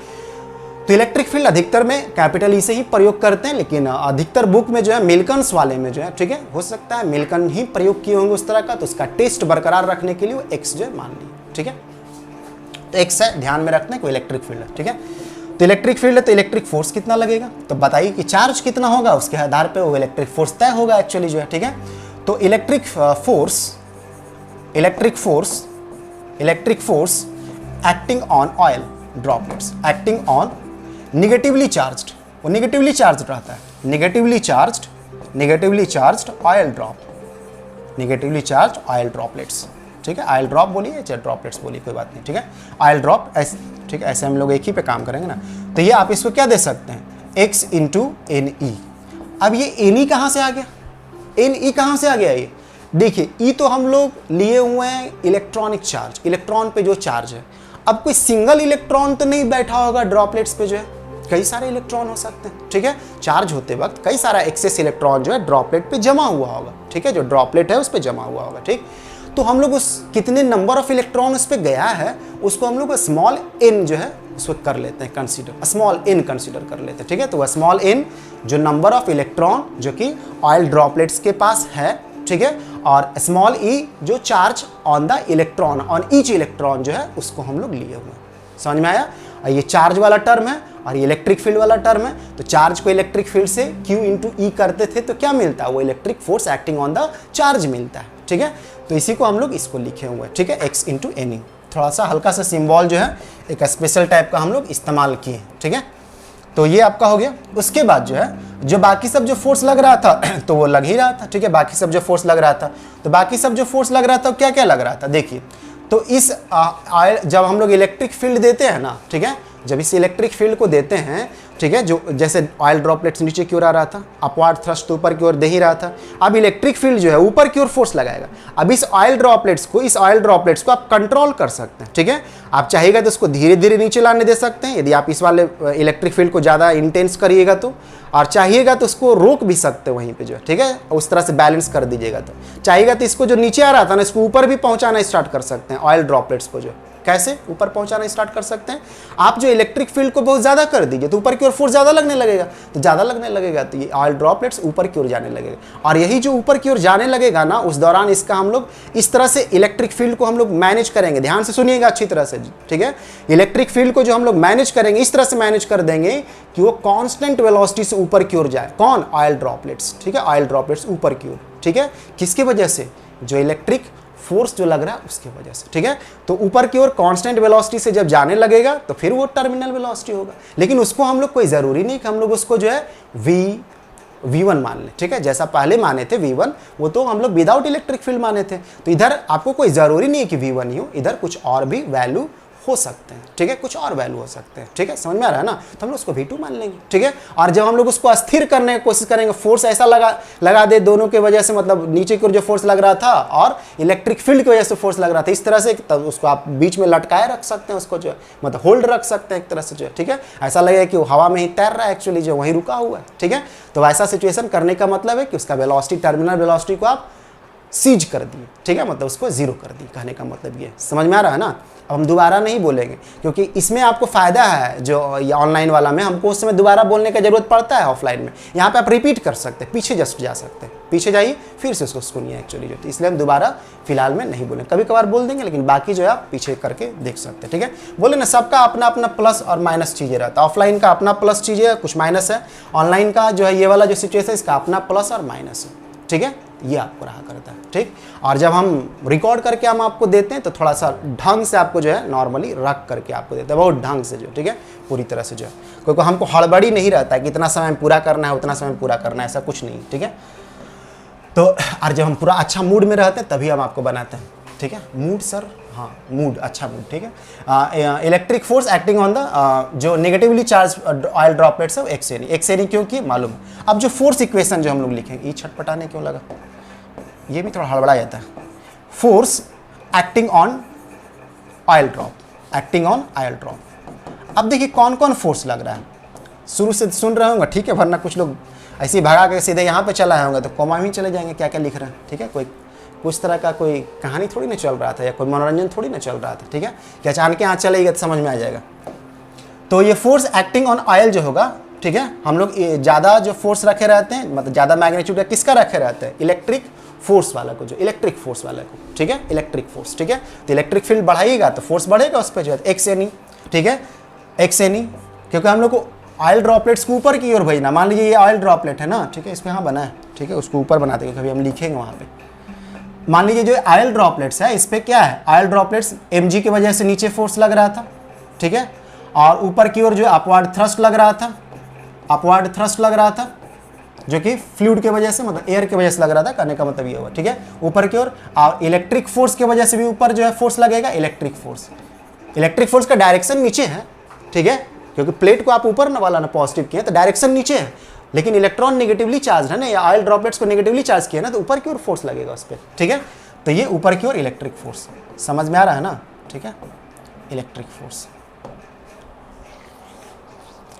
तो इलेक्ट्रिक फील्ड अधिकतर में कैपिटल ई से ही प्रयोग करते हैं, लेकिन अधिकतर बुक में जो है मिल्कन्स वाले में जो है, ठीक है, हो सकता है मिल्कन ही प्रयोग किए होंगे उस तरह का, तो उसका टेस्ट बरकरार रखने के लिए वो एक्स जो है मान लिया, ठीक है। तो एक्स है, ध्यान में रखना है, कोई इलेक्ट्रिक फील्ड है, ठीक है। तो इलेक्ट्रिक फील्ड है तो इलेक्ट्रिक फोर्स कितना लगेगा, तो बताइए कि चार्ज कितना होगा, उसके आधार पे वो इलेक्ट्रिक फोर्स तय होगा एक्चुअली जो है, ठीक है। तो electric force acting on oil droplets, acting on negatively charged, वो निगेटिवली चार्ज रहता है, निगेटिवली चार्ज्ड ऑयल ड्रॉपलेट्स, ठीक है। ऑयल ड्रॉप बोलिए चाहे ड्रॉपलेट्स बोलिए, कोई बात नहीं, ठीक है। ऑयल ड्रॉप ऐसे, ठीक है, ऐसे हम लोग एक ही पे काम करेंगे ना। तो ये आप इसको क्या दे सकते हैं, x इंटू एन ई। अब ये एन ई कहाँ से आ गया, एन ई कहाँ से आ गया, ये देखिए ई तो हम लोग लिए हुए हैं इलेक्ट्रॉनिक चार्ज, इलेक्ट्रॉन पे जो चार्ज है। अब कोई सिंगल इलेक्ट्रॉन तो नहीं बैठा होगा ड्रॉपलेट्स पे, जो है कई सारे इलेक्ट्रॉन हो सकते हैं, ठीक है। चार्ज होते वक्त कई सारा एक्सेस इलेक्ट्रॉन जो है ड्रॉपलेट पे जमा हुआ होगा, ठीक है, जो ड्रॉपलेट है उस पे जमा हुआ होगा, ठीक। तो हम लोग उस कितने नंबर ऑफ इलेक्ट्रॉन उस पे गया है उसको हम लोग स्मॉल एन जो है उसको कर लेते हैं कंसीडर, स्मॉल एन कंसीडर कर लेते हैं, ठीक है। तो वह स्मॉल एन जो नंबर ऑफ इलेक्ट्रॉन जो कि ऑयल ड्रॉपलेट्स के पास है, ठीक है, और स्मॉल ई जो charge on the electron, on each electron जो है उसको हम लोग लिए हुए हैं। समझ में आया। और ये चार्ज वाला टर्म है और ये इलेक्ट्रिक फील्ड वाला टर्म है। तो चार्ज को इलेक्ट्रिक फील्ड से Q इंटू ई करते थे तो क्या मिलता है, वो electric force acting on the charge मिलता है, ठीक है। तो इसी को हम लोग इसको लिखे हुए हैं, ठीक है, x इंटू एन ई। थोड़ा सा हल्का सा सिंबल जो है एक स्पेशल टाइप का हम लोग इस्तेमाल किए, ठीक है। तो ये आपका हो गया। उसके बाद जो है जो बाकी सब जो फोर्स लग रहा था तो वो लग ही रहा था, ठीक है। बाकी सब जो फोर्स लग रहा था, तो बाकी सब जो फोर्स लग रहा था क्या क्या लग रहा था, देखिए। तो इस जब हम लोग इलेक्ट्रिक फील्ड देते हैं ना, ठीक है, जब इस इलेक्ट्रिक फील्ड को देते हैं, ठीक है, जो जैसे ऑयल ड्रॉपलेट्स नीचे की ओर आ रहा था, अपवार्ड थ्रस्ट ऊपर की ओर दे ही रहा था। अब इलेक्ट्रिक फील्ड जो है ऊपर की ओर फोर्स लगाएगा। अब इस ऑयल ड्रॉपलेट्स को आप कंट्रोल कर सकते हैं, ठीक है। आप चाहेगा तो इसको धीरे धीरे नीचे लाने दे सकते हैं यदि आप इस वाले इलेक्ट्रिक फील्ड को ज़्यादा इंटेंस करिएगा तो, और चाहिएगा तो इसको रोक भी सकते हैं वहीं पे जो है, ठीक है, उस तरह से बैलेंस कर दीजिएगा। तो चाहिएगा तो इसको जो नीचे आ रहा था ना इसको ऊपर भी पहुंचाना स्टार्ट कर सकते हैं, ऑयल ड्रॉपलेट्स को जो कैसे ऊपर पहुंचाना स्टार्ट कर सकते हैं। आप जो इलेक्ट्रिक फील्ड को बहुत ज़्यादा कर दीजिए तो ऊपर की ओर फोर्स ज़्यादा लगने लगेगा, तो ज़्यादा लगने लगेगा तो ये ऑयल ड्रॉपलेट्स ऊपर की ओर जाने लगेगा। और यही जो ऊपर की ओर जाने लगेगा ना, उस दौरान इसका हम लोग इस तरह से इलेक्ट्रिक फील्ड को हम लोग मैनेज करेंगे। ध्यान से सुनिएगा अच्छी तरह से, ठीक है। इलेक्ट्रिक फील्ड को जो हम लोग मैनेज करेंगे इस तरह से मैनेज कर देंगे कि वो कांस्टेंट वेलोसिटी से ऊपर की ओर जाए। कौन, ऑयल ड्रॉपलेट्स, ठीक है, ऑयल ड्रॉपलेट्स ऊपर की ओर, ठीक है। किसकी वजह से, जो इलेक्ट्रिक फोर्स जो लग रहा है उसकी वजह से, ठीक है। तो ऊपर की ओर कांस्टेंट वेलोसिटी से जब जाने लगेगा तो फिर वो टर्मिनल वेलोसिटी होगा। लेकिन उसको हम लोग कोई ज़रूरी नहीं कि हम लोग उसको जो है V1 मान लें, ठीक है। जैसा पहले माने थे V1, वो तो हम लोग विदाउट इलेक्ट्रिक फील्ड माने थे। तो इधर आपको कोई ज़रूरी नहीं है कि V1 ही हो, इधर कुछ और भी वैल्यू हो सकते हैं, ठीक है, कुछ और वैल्यू हो सकते हैं, ठीक है। समझ में आ रहा है ना। तो हम लोग उसको V2 मान लेंगे, ठीक है। और जब हम लोग उसको अस्थिर करने की कोशिश करेंगे, फोर्स ऐसा लगा दे दोनों की वजह से, मतलब नीचे की ओर जो फोर्स लग रहा था और इलेक्ट्रिक फील्ड की वजह से फोर्स लग रहा था, इस तरह से तब उसको आप बीच में लटकाए रख सकते हैं, उसको जो है मतलब होल्ड रख सकते हैं एक तरह से जो है, ठीक है। ऐसा लगेगा कि वो हवा में ही तैर रहा है, एक्चुअली जो वहीं रुका हुआ है, ठीक है। तो ऐसा सिचुएशन करने का मतलब है कि उसका वेलोसिटी, टर्मिनल वेलोसिटी को आप सीज कर दिए, ठीक है, मतलब उसको जीरो कर दिए। कहने का मतलब ये समझ में आ रहा है ना। अब हम दोबारा नहीं बोलेंगे क्योंकि इसमें आपको फ़ायदा है, जो ये ऑनलाइन वाला में हमको उस समय दोबारा बोलने का जरूरत पड़ता है, ऑफलाइन में यहाँ पे आप रिपीट कर सकते हैं, पीछे जस्ट जा सकते हैं, पीछे जाइए फिर से उसको सुनिए एक्चुअली जो, तो इसलिए हम दोबारा फिलहाल में नहीं बोलेंगे, कभी कभार बोल देंगे, लेकिन बाकी जो है आप पीछे करके देख सकते हैं, ठीक है। बोले ना, सबका अपना अपना प्लस और माइनस चीज़ें रहता है। ऑफलाइन का अपना प्लस चीज़ें है, कुछ माइनस है। ऑनलाइन का जो है ये वाला जो सिचुएशन है इसका अपना प्लस और माइनस है, ठीक है। ये आपको रहा करता है, ठीक। और जब हम रिकॉर्ड करके हम आपको देते हैं तो थोड़ा सा ढंग से आपको जो है नॉर्मली रख करके आपको देते हैं, बहुत ढंग से जो, ठीक है, पूरी तरह से जो है। क्योंकि हमको हड़बड़ी नहीं रहता है कि इतना समय पूरा करना है, उतना समय पूरा करना है, ऐसा कुछ नहीं, ठीक है। तो और जब हम पूरा अच्छा मूड में रहते हैं तभी हम आपको बनाते हैं, ठीक है। मूड सर, हाँ मूड, अच्छा मूड, ठीक है। Electric force acting on the जो नेगेटिवली चार्ज ऑयल ड्रॉपलेट्स है एक्स एनी क्योंकि मालूम। अब जो फोर्स इक्वेशन जो हम लोग लिखेंगे, ये छटपटाने क्यों लगा, ये भी थोड़ा हड़बड़ा जाता है। Force acting on oil drop, acting on oil drop. अब देखिए कौन कौन फोर्स लग रहा है, शुरू से सुन रहे होंगे, ठीक है, वरना कुछ लोग ऐसे ही भगा के सीधे यहाँ पे चला होंगे तो कॉमा ही चले जाएंगे क्या क्या लिख रहे हैं, ठीक है। कोई कुछ तरह का कोई कहानी थोड़ी ना चल रहा था या कोई मनोरंजन थोड़ी ना चल रहा था, ठीक है, कि अचानक यहाँ चलेगा तो समझ में आ जाएगा। तो ये फोर्स एक्टिंग ऑन ऑयल जो होगा, ठीक है, हम लोग ज़्यादा जो फोर्स रखे रहते हैं, मतलब ज़्यादा मैग्नीट्यूड किसका रखे रहते हैं, इलेक्ट्रिक फोर्स वाला को, जो इलेक्ट्रिक फोर्स वाला को, ठीक है, इलेक्ट्रिक फोर्स, ठीक है। तो इलेक्ट्रिक फील्ड बढ़ाएगा तो फोर्स बढ़ेगा उस पर जो है एक्स एन ई, ठीक है, एक्स एन ई, क्योंकि हम लोग को ऑयल ड्रॉपलेट्स को ऊपर की ओर भेजना। मान लीजिए ये ऑयल ड्रॉपलेट है ना, ठीक है, इस पर यहाँ बना है, ठीक है, उसको ऊपर बनाते हैं, कभी हम लिखेंगे वहाँ पे। मान लीजिए जो ऑयल ड्रॉपलेट्स है इस पर क्या है, ऑयल ड्रॉपलेट्स एम जी की वजह से नीचे फोर्स लग रहा था, ठीक है, और ऊपर की ओर जो अपवर्ड थ्रस्ट लग रहा था, अपवर्ड थ्रस्ट लग रहा था जो कि फ्लूइड के वजह से, मतलब एयर के वजह से लग रहा था, कहने का मतलब ये हुआ, ठीक है, ऊपर की ओर। और इलेक्ट्रिक फोर्स की वजह से भी ऊपर जो है फोर्स लगेगा, इलेक्ट्रिक फोर्स। इलेक्ट्रिक फोर्स का डायरेक्शन नीचे है, ठीक है, क्योंकि प्लेट को आप ऊपर वाला ना पॉजिटिव किए तो डायरेक्शन नीचे है, लेकिन इलेक्ट्रॉन नेगेटिवली चार्ज है ना, या ऑयल ड्रॉपलेट्स को नेगेटिवली चार्ज किया ना, तो ऊपर की ओर फोर्स लगेगा उस पर, ठीक है। तो ये ऊपर की ओर इलेक्ट्रिक फोर्स, समझ में आ रहा है ना, ठीक है, इलेक्ट्रिक फोर्स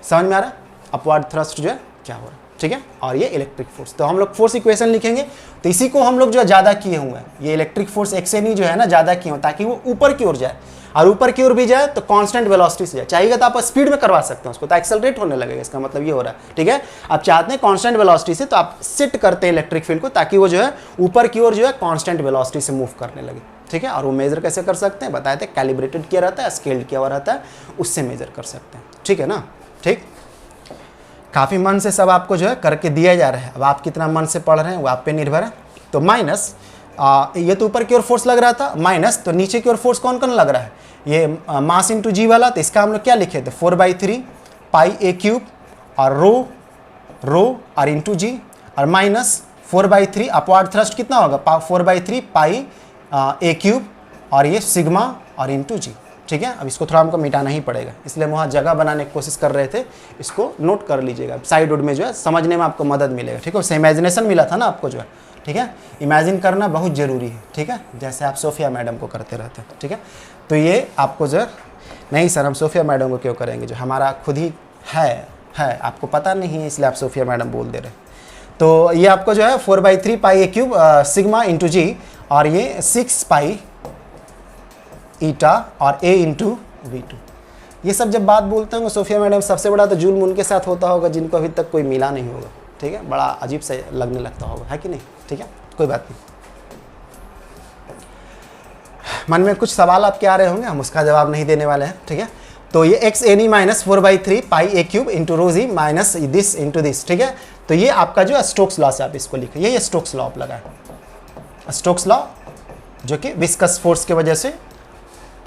समझ में आ रहा है, अपवर्ड थ्रस्ट जो है क्या हो रहा है, ठीक है, और ये इलेक्ट्रिक फोर्स। तो हम लोग फोर्स इक्वेशन लिखेंगे, तो इसी को हम लोग जो है ज़्यादा किए हुए हैं, ये electric force x n e जो है ना ज़्यादा किए हुए, ताकि वो ऊपर की ओर जाए, और ऊपर की ओर भी जाए तो कांस्टेंट वेलोसिटी से जाए। चाहिएगा तो आप स्पीड में करवा सकते हैं उसको, तो एक्सेलरेट होने लगेगा, इसका मतलब ये हो रहा है, ठीक है। आप चाहते हैं कांस्टेंट वेलोसिटी से, तो आप सेट करते हैं इलेक्ट्रिक फील्ड को, ताकि वो जो है ऊपर की ओर जो है कांस्टेंट वेलोसिटी से मूव करने लगे, ठीक है। और वो मेजर कैसे कर सकते हैं बताए थे, कैलिब्रेटेड किया रहता है, स्केल्ड किया हुआ रहता है, उससे मेजर कर सकते हैं, ठीक है ना, ठीक। काफ़ी मन से सब आपको जो है करके दिया जा रहा है, अब आप कितना मन से पढ़ रहे हैं वो आप पे निर्भर है। तो माइनस ये तो ऊपर की ओर फोर्स लग रहा था, माइनस तो नीचे की ओर फोर्स कौन कौन लग रहा है, ये मास इंटू जी वाला, तो इसका हम लोग क्या लिखे थे 4/3 पाई ए क्यूब और रो और इंटू जी, और माइनस 4/3 अपवर्ड थ्रस्ट कितना होगा 4/3 पाई ए क्यूब और ये सिग्मा और इंटू जी, ठीक है। अब इसको थोड़ा हमको मिटाना ही पड़ेगा, इसलिए हम वहाँ जगह बनाने की कोशिश कर रहे थे, इसको नोट कर लीजिएगा, साइड वुड में जो है समझने में आपको मदद मिलेगा, ठीक है। उससे इमेजिनेशन मिला था ना आपको जो है, ठीक है, इमेजिन करना बहुत ज़रूरी है, ठीक है, जैसे आप सोफिया मैडम को करते रहते हैं, ठीक है। तो ये आपको जो है, नहीं सर हम सोफिया मैडम को क्यों करेंगे, जो हमारा खुद ही है आपको पता नहीं है, इसलिए आप सोफिया मैडम बोल दे रहे। तो ये आपको जो है 4/3 pi a cube sigma into जी, और ये 6 पाई ईटा और ए इंटू V2। ये सब जब बात बोलते हैं सोफिया मैडम, सबसे बड़ा तो जुल्म उनके साथ होता होगा जिनको अभी तक कोई मिला नहीं होगा, ठीक है, बड़ा अजीब से लगने लगता होगा, है कि नहीं, ठीक है, कोई बात नहीं। मन में कुछ सवाल आपके आ रहे होंगे, हम उसका जवाब नहीं देने वाले हैं, ठीक है। तो ये x n e minus 4/3 pi a cube into rho g minus this into this, ठीक है। तो ये आपका जो है स्टोक्स लॉ से आप इसको लिखे, ये स्टोक्स लॉ आप लगाए, स्टोक्स लॉ जो कि विस्कस फोर्स की वजह से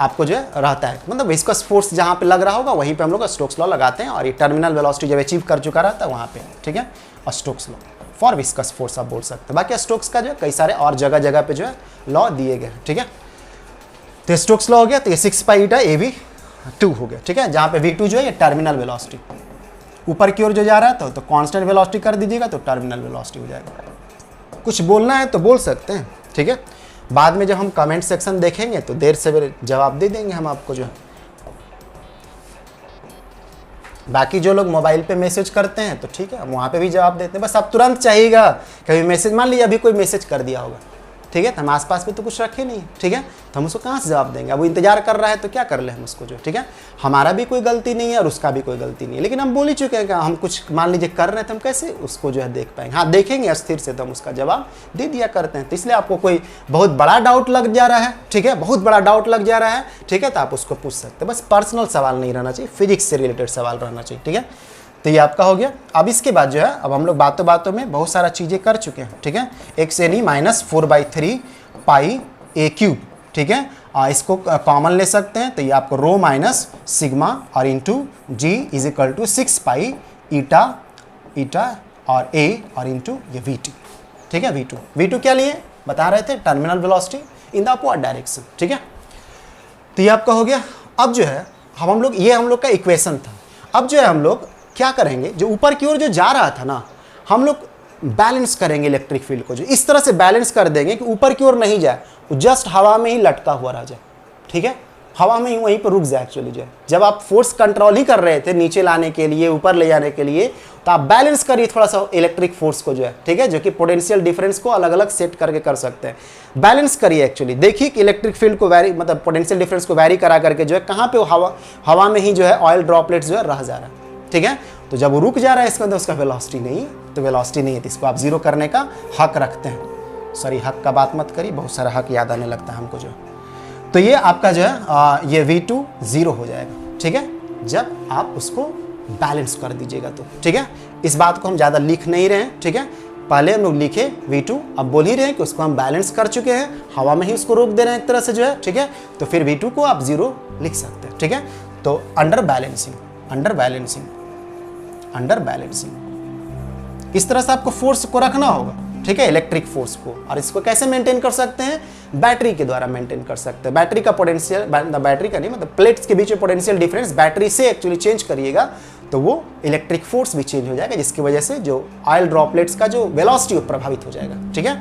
आपको जो है रहता है, मतलब विस्कस फोर्स जहाँ पे लग रहा होगा वहीं पे हम लोग स्टोक्स लॉ लगाते हैं, और ये टर्मिनल वेलोसिटी जब अचीव कर चुका रहता है वहाँ पे, ठीक है, और Stokes law for viscous force आप बोल सकते हैं। बाकी स्टोक्स का जो है कई सारे और जगह जगह पे जो है लॉ दिए गए हैं, ठीक है। तो स्टोक्स लॉ हो गया, तो ये 6 पाई ईटा ए वी 2 हो गया, ठीक है, जहाँ पे V2 जो है ये टर्मिनल वेलोसिटी ऊपर की ओर जो जा रहा है, तो कांस्टेंट वेलोसिटी कर दीजिएगा तो टर्मिनल वेलोसिटी हो जाएगा। कुछ बोलना है तो बोल सकते हैं, ठीक है, बाद में जब हम कमेंट सेक्शन देखेंगे तो देर से जवाब दे देंगे हम आपको जो है। बाकी जो लोग मोबाइल पे मैसेज करते हैं तो ठीक है, हम वहाँ पे भी जवाब देते हैं, बस आप तुरंत चाहिएगा। कभी मैसेज, मान लीजिए अभी कोई मैसेज कर दिया होगा, ठीक है, तो हम आसपास में तो कुछ रखे नहीं, ठीक है, तो हम उसको कहाँ से जवाब देंगे। अब वो इंतजार कर रहा है तो क्या कर ले हम उसको जो, ठीक है, हमारा भी कोई गलती नहीं है और उसका भी कोई गलती नहीं है, लेकिन हम बोल ही चुके हैं कि हम कुछ मान लीजिए कर रहे हैं तो हम कैसे उसको जो है देख पाएंगे। हाँ देखेंगे अस्थिर से तो हम उसका जवाब दे दिया करते हैं। तो इसलिए आपको कोई बहुत बड़ा डाउट लग जा रहा है, ठीक है, बहुत बड़ा डाउट लग जा रहा है, ठीक है, तो आप उसको पूछ सकते हैं। बस पर्सनल सवाल नहीं रहना चाहिए, फिजिक्स से रिलेटेड सवाल रहना चाहिए, ठीक है। तो ये आपका हो गया। अब इसके बाद जो है, अब हम लोग बातों बातों में बहुत सारा चीज़ें कर चुके हैं, ठीक है। X n e minus 4/3 pi a cube, ठीक है, इसको कॉमन ले सकते हैं, तो ये आपको रो माइनस सिग्मा और into g is equal to 6 pi eta और ए और इंटू ये V2, ठीक है। V2 क्या लिए बता रहे थे, terminal velocity in the upward direction, ठीक है। तो ये आपका हो गया। अब जो है हम लोग, ये हम लोग का इक्वेशन था। अब जो है हम लोग क्या करेंगे, जो ऊपर की ओर जो जा रहा था ना, हम लोग बैलेंस करेंगे इलेक्ट्रिक फील्ड को, जो इस तरह से बैलेंस कर देंगे कि ऊपर की ओर नहीं जाए, वो जस्ट हवा में ही लटका हुआ रह जाए, ठीक है, हवा में ही वहीं पर रुक जाए एक्चुअली जो है। जब आप फोर्स कंट्रोल ही कर रहे थे नीचे लाने के लिए, ऊपर ले जाने के लिए, तो आप बैलेंस करिए थोड़ा सा इलेक्ट्रिक फोर्स को जो है, ठीक है, जो कि पोटेंशियल डिफरेंस को अलग अलग सेट करके कर सकते हैं। बैलेंस करिए एक्चुअली, देखिए कि इलेक्ट्रिक फील्ड को वैरी, मतलब पोटेंशियल डिफरेंस को वैरी करा करके जो है कहाँ पे हवा में ही जो है ऑयल ड्रॉपलेट्स जो है रह जा रहा है, ठीक है। तो जब वो रुक जा रहा है इसके अंदर, उसका वेलोसिटी नहीं है, तो वेलोसिटी नहीं है, तो इसको आप जीरो करने का हक रखते हैं। सॉरी, हक का बात मत करिए, बहुत सारा हक याद आने लगता है हमको जो। तो ये आपका जो है ये V2 0 हो जाएगा, ठीक है, जब आप उसको बैलेंस कर दीजिएगा तो, ठीक है। इस बात को हम ज़्यादा लिख नहीं रहे हैं, ठीक है, पहले हम लोग लिखे V2, अब बोल ही रहे हैं कि उसको हम बैलेंस कर चुके हैं, हवा में ही उसको रोक दे रहे हैं एक तरह से जो है, ठीक है। तो फिर V2 को आप 0 लिख सकते हैं, ठीक है। तो under balancing, under balancing, under balancing, इस तरह से आपको फोर्स को रखना होगा, ठीक है, इलेक्ट्रिक फोर्स को। और इसको कैसे मेंटेन कर सकते हैं? बैटरी के द्वारा मेंटेन कर सकते हैं। बैटरी का पोटेंशियल, बैटरी का नहीं मतलब प्लेट्स के बीच में पोटेंशियल डिफरेंस बैटरी से एक्चुअली चेंज करिएगा तो वो इलेक्ट्रिक फोर्स भी चेंज हो जाएगा, जिसकी वजह से जो ऑयल ड्रॉपलेट्स का जो वेलोसिटी वो प्रभावित हो जाएगा, ठीक है।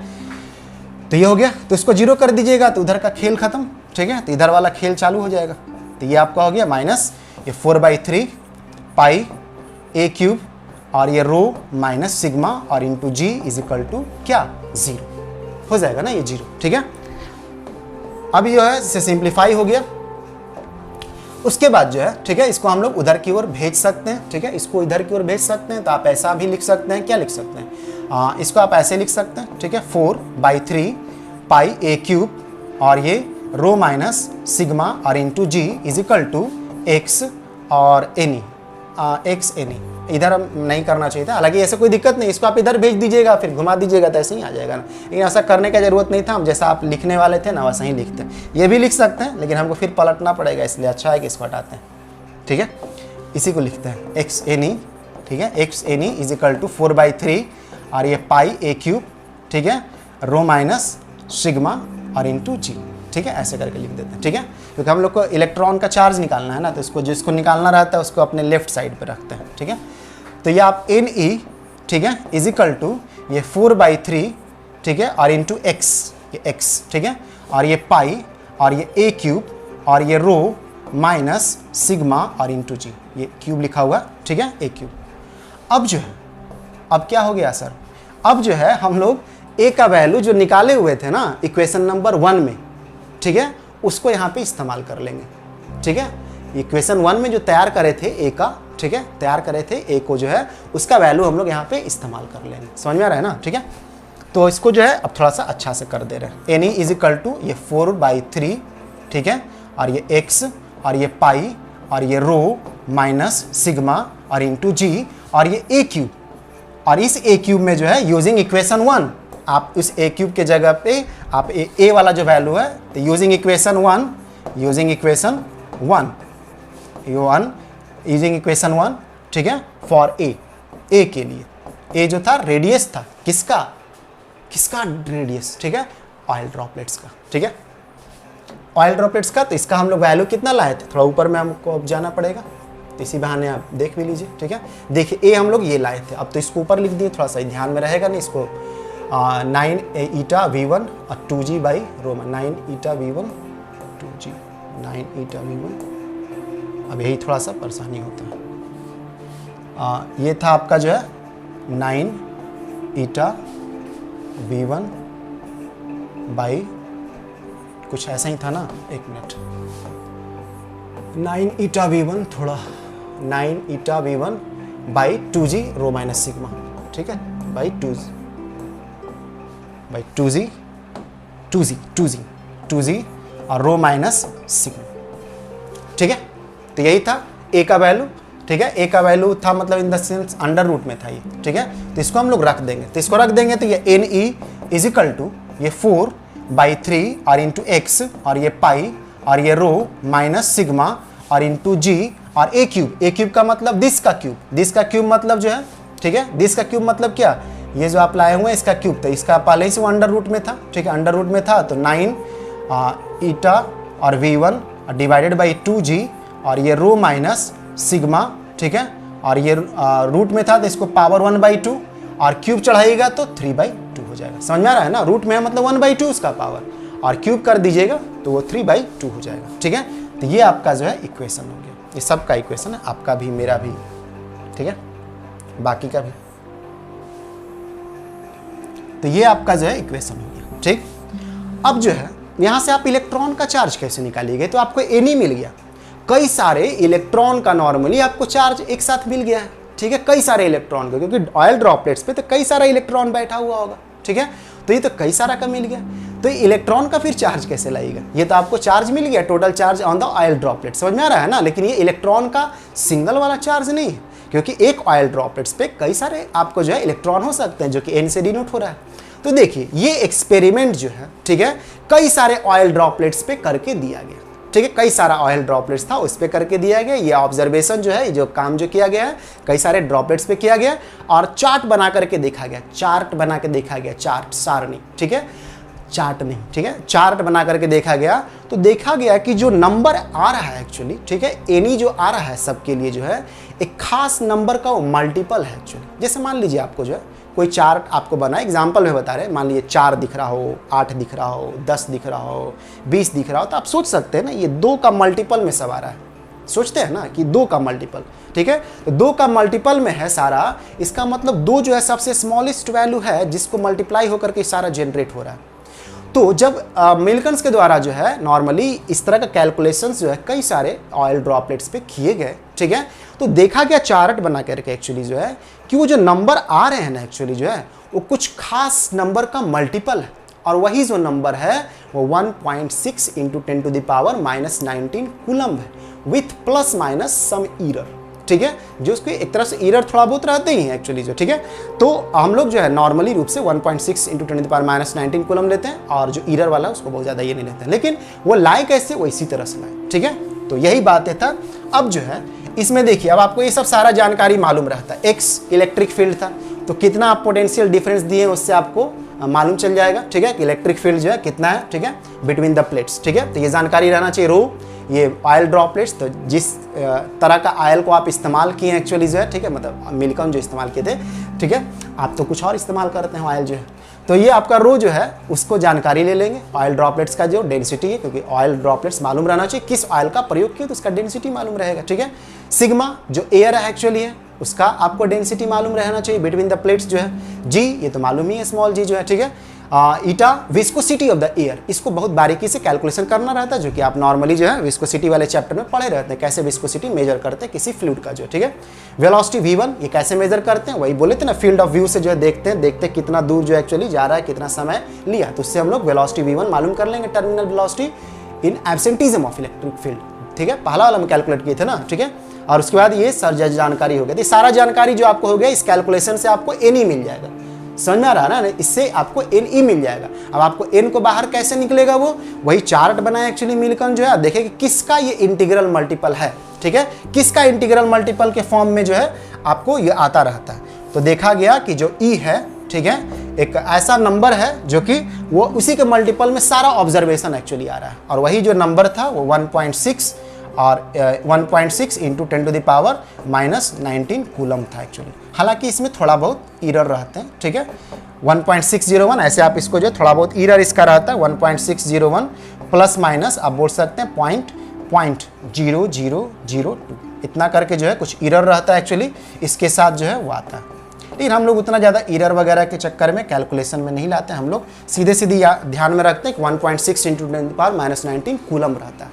तो ये हो गया, तो इसको 0 कर दीजिएगा तो उधर का खेल खत्म, ठीक है, तो इधर वाला खेल चालू हो जाएगा। तो ये आपका हो गया माइनस ये 4/3 पाई a क्यूब और ये रो माइनस सिग्मा और into g is equal to क्या 0 हो जाएगा ना, ये 0, ठीक है। अब ये है इसे सिंप्लीफाई हो गया। उसके बाद जो है, ठीक है, इसको हम लोग उधर की ओर भेज सकते हैं, ठीक है, इसको इधर की ओर भेज सकते हैं। तो आप ऐसा भी लिख सकते हैं, क्या लिख सकते हैं, इसको आप ऐसे लिख सकते हैं, ठीक है, 4/3 पाई a क्यूब और ये रो माइनस सिग्मा और into g is equal to x और एनी, एक्स एनी। इधर हम नहीं करना चाहिए था, हालांकि ऐसे कोई दिक्कत नहीं, इसको आप इधर भेज दीजिएगा फिर घुमा दीजिएगा तो ऐसे ही आ जाएगा ना। लेकिन ऐसा करने का जरूरत नहीं था, हम जैसा आप लिखने वाले थे ना वैसा ही लिखते हैं। ये भी लिख सकते हैं लेकिन हमको फिर पलटना पड़ेगा, इसलिए अच्छा है कि इसको हटाते हैं, ठीक है। इसी को लिखते हैं एक्स एनी, ठीक है, x n e is equal to 4/3 और ये पाई a क्यूब, ठीक है, रो माइनस सिग्मा और इंटू जी, ठीक है, ऐसे करके लिख देते हैं, ठीक है। क्योंकि हम लोग को इलेक्ट्रॉन का चार्ज निकालना है ना, तो इसको जिसको निकालना रहता है उसको अपने लेफ्ट साइड पे रखते हैं, ठीक है। तो ये आप Ne, ठीक है, इज इक्वल टू ये 4/3, ठीक है, और इंटू एक्स, ये एक्स, ठीक है, और ये पाई और ये a क्यूब और ये रो माइनस सिग्मा और इंटू जी, ये क्यूब लिखा हुआ, ठीक है, a क्यूब। अब जो है, अब क्या हो गया सर, अब जो है हम लोग a का वैल्यू जो निकाले हुए थे ना इक्वेशन नंबर 1 में, ठीक है, उसको यहाँ पे इस्तेमाल कर लेंगे, ठीक है। इक्वेशन 1 में जो तैयार करे थे a का, ठीक है, तैयार करे थे a को जो है उसका वैल्यू हम लोग यहाँ पे इस्तेमाल कर लेंगे। समझ में आ रहा है ना, ठीक है। तो इसको जो है अब थोड़ा सा अच्छा से कर दे रहे हैं। एनी इज इक्वल टू ये 4/3, ठीक है, और ये x और ये पाई और ये रो माइनस सिग्मा और इंटू जी और ये a क्यूब, और इस a क्यूब में जो है यूजिंग इक्वेशन 1 आप इस a क्यूब के जगह पे आप a वाला जो वैल्यू है तो यूजिंग इक्वेशन 1, यूजिंग इक्वेशन 1, ठीक है, फॉर a के लिए a जो था रेडियस था, किसका रेडियस, ठीक है, ऑयल ड्रॉपलेट्स का, ठीक है, ऑयल ड्रॉपलेट्स का। तो इसका हम लोग वैल्यू कितना लाए थे, थोड़ा ऊपर में हमको अब जाना पड़ेगा, तो इसी बहाने आप देख भी लीजिए, ठीक है। देखिए a हम लोग ये लाए थे, अब तो इसको ऊपर लिख दिए, थोड़ा सा ध्यान में रहेगा नहीं। इसको 9 ईटा v1 और 2g by Roman, 9 eta v1 2g, 9 eta v1। अब यही थोड़ा सा परेशानी होता है। ये था आपका जो है 9 ईटा v1 बाई कुछ ऐसा ही था ना, एक मिनट, 9 ईटा v1 थोड़ा 9 eta v1 by 2g rho minus sigma, ठीक है, बाई 2g और रो माइनस सिग्मा, ठीक है। तो यही था a का वैल्यू, ठीक है, a का वैल्यू था मतलब in the sense under root में था ये, ठीक है। तो इसको हम लोग रख देंगे, तो इसको रख देंगे तो ये Ne इज इक्वल टू ये 4/3 और इंटू एक्स और ये पाई और ये रो माइनस सिग्मा और इंटू जी और a क्यूब का मतलब दिस का क्यूब मतलब जो है, ठीक है, दिस का क्यूब मतलब क्या, ये जो आप लाए हुए हैं इसका क्यूब, तो इसका पहले ही से वो अंडर रूट में था, ठीक है, अंडर रूट में था। तो 9 ईटा और v1 डिवाइडेड बाई 2g और ये रो माइनस सिग्मा, ठीक है, और ये रूट में था तो इसको पावर 1/2 और क्यूब चढ़ाइएगा तो 3/2 हो जाएगा। समझ में आ रहा है ना, रूट में है मतलब 1/2 उसका पावर, और क्यूब कर दीजिएगा तो वो 3/2 हो जाएगा, ठीक है। तो ये आपका जो है इक्वेशन हो गया, ये सबका इक्वेशन है, आपका भी मेरा भी, ठीक है, बाकी का भी। तो ये आपका जो है इक्वेशन हो गया, ठीक। अब जो है यहां से आप इलेक्ट्रॉन का चार्ज कैसे निकालिएगा, तो आपको Ni मिल गया, कई सारे इलेक्ट्रॉन का नॉर्मली आपको चार्ज एक साथ मिल गया है, ठीक है, कई सारे इलेक्ट्रॉन का, क्योंकि ऑयल ड्रॉपलेट्स पे तो कई सारा इलेक्ट्रॉन बैठा हुआ होगा, ठीक है, तो ये तो कई सारा का मिल गया। तो इलेक्ट्रॉन का फिर चार्ज कैसे लाएगा, ये तो आपको चार्ज मिल गया, total charge on the oil droplet, समझ में आ रहा है ना। लेकिन ये इलेक्ट्रॉन का सिंगल वाला चार्ज नहीं है, क्योंकि एक ऑयल ड्रॉपलेट्स पे कई सारे आपको जो है इलेक्ट्रॉन हो सकते हैं, जो कि N से डिनोट हो रहा है। तो देखिए ये एक्सपेरिमेंट जो है, ठीक है, कई सारे ऑयल ड्रॉपलेट्स पे करके दिया गया, ठीक है, कई सारा ऑयल ड्रॉपलेट्स था उस पे करके दिया गया। ये ऑब्जर्वेशन जो है, जो काम जो किया गया है कई सारे ड्रॉपलेट्स पे किया गया और चार्ट बना करके देखा गया, चार्ट बना के देखा गया, चार्ट सारणी, ठीक है, चार्ट नहीं, ठीक है, चार्ट बना करके देखा गया। तो देखा गया कि जो नंबर आ रहा है एक्चुअली, ठीक है, Ni जो आ रहा है सबके लिए जो है एक खास नंबर का वो मल्टीपल है एक्चुअली। जैसे मान लीजिए आपको जो है कोई चार्ट आपको बना, एग्जाम्पल में बता रहे हैं, मान लीजिए 4 दिख रहा हो, 8 दिख रहा हो, 10 दिख रहा हो, 20 दिख रहा हो, तो आप सोच सकते हैं ना ये 2 का मल्टीपल में सब आ रहा है, सोचते हैं ना कि 2 का मल्टीपल, ठीक है, तो 2 का मल्टीपल में है सारा, इसका मतलब 2 जो है सबसे स्मॉलेस्ट वैल्यू है जिसको मल्टीप्लाई होकर के सारा जनरेट हो रहा है। तो जब मिल्कन्स के द्वारा जो है नॉर्मली इस तरह का कैलकुलेशंस जो है कई सारे ऑयल ड्रॉपलेट्स पे किए गए, ठीक है, तो देखा गया चार्ट बना करके एक्चुअली जो है कि वो जो नंबर आ रहे हैं ना एक्चुअली जो है वो कुछ खास नंबर का मल्टीपल है, और वही जो नंबर है वो 1.6 × 10⁻⁻19 कूलम है, with plus minus some error, ठीक है, जो उसके एक तरह से एरर थोड़ा बहुत रहते ही हैं एक्चुअली जो, ठीक है। तो हम लोग जो है नॉर्मली रूप से 1.6 × 10⁻⁻19 कूलम लेते हैं, और जो एरर वाला उसको बहुत ज़्यादा ये नहीं लेते हैं, लेकिन वो लाए कैसे, वो इसी तरह से लाए, ठीक है। तो यही बातें था। अब जो है इसमें देखिए, अब आपको ये सब सारा जानकारी मालूम रहता है। X इलेक्ट्रिक फील्ड था, तो कितना आप पोटेंशियल डिफरेंस दिए उससे आपको मालूम चल जाएगा, ठीक है, कि इलेक्ट्रिक फील्ड जो है कितना है, ठीक है, बिटवीन द प्लेट्स, ठीक है। तो ये जानकारी रहना चाहिए। रो ये ऑयल ड्रॉपलेट्स, तो जिस तरह का ऑयल को आप इस्तेमाल किए एक्चुअली जो है, ठीक है, मतलब मिल्कन जो इस्तेमाल किए थे, ठीक है, आप तो कुछ और इस्तेमाल करते हैं ऑयल जो है, तो ये आपका रो जो है उसको जानकारी ले लेंगे। ऑयल ड्रॉपलेट्स का जो डेंसिटी है, क्योंकि ऑयल ड्रॉपलेट्स मालूम रहना चाहिए किस ऑयल का प्रयोग किया तो उसका डेंसिटी मालूम रहेगा, ठीक है। सिग्मा जो एयर है एक्चुअली है उसका आपको डेंसिटी मालूम रहना चाहिए बिटवीन द प्लेट्स जो है। जी ये तो मालूम ही है, स्मॉल जी जो है, ठीक है। ईटा विस्कोसिटी ऑफ द एयर, इसको बहुत बारीकी से कैलकुलेशन करना रहता है, जो कि आप नॉर्मली जो है विस्कोसिटी वाले चैप्टर में पढ़े रहते हैं, कैसे विस्कोसिटी मेजर करते हैं किसी फ्लूइड का जो, ठीक है। वेलोसिटी v1 ये कैसे मेजर करते हैं, वही बोले थे ना, फील्ड ऑफ व्यू से जो है देखते हैं कितना दूर जो एक्चुअली जा रहा है, कितना समय लिया, तो उससे हम लोग वेलोसिटी v1 मालूम कर लेंगे, terminal velocity in absenteeism of electric field, ठीक है, पहला वाला हम कैलकुलेट किए थे ना, ठीक है। और उसके बाद ये जानकारी हो गया, तो सारा जानकारी जो आपको हो गया इस कैलकुलेशन से आपको Ni मिल जाएगा, समझ में आ रहा है ना, इससे आपको Ni मिल जाएगा। अब आपको N को बाहर कैसे निकलेगा, वो वही चार्ट बनाया एक्चुअली मिल्कन जो है, देखें कि किसका ये इंटीग्रल मल्टीपल है, ठीक है, किसका इंटीग्रल मल्टीपल के फॉर्म में जो है आपको ये आता रहता है। तो देखा गया कि जो E है, ठीक है, एक ऐसा नंबर है जो कि वो उसी के मल्टीपल में सारा ऑब्जर्वेशन एक्चुअली आ रहा है, और वही जो नंबर था वो 1.6 और 1.6 × 10⁻⁻19 कूलम था एक्चुअली। हालांकि इसमें थोड़ा बहुत एरर रहते हैं, ठीक है, 1.601 ऐसे आप इसको जो थोड़ा बहुत एरर इसका रहता है, 1.601 प्लस माइनस आप बोल सकते हैं 0.0002 इतना करके जो है कुछ एरर रहता है एक्चुअली, इसके साथ जो है वो आता है। लेकिन हम लोग उतना ज़्यादा एरर वगैरह के चक्कर में कैलकुलेशन में नहीं लाते, हम लोग सीधे ध्यान में रखते हैं कि 1.6 × 10⁻⁻19 कूलम रहता है।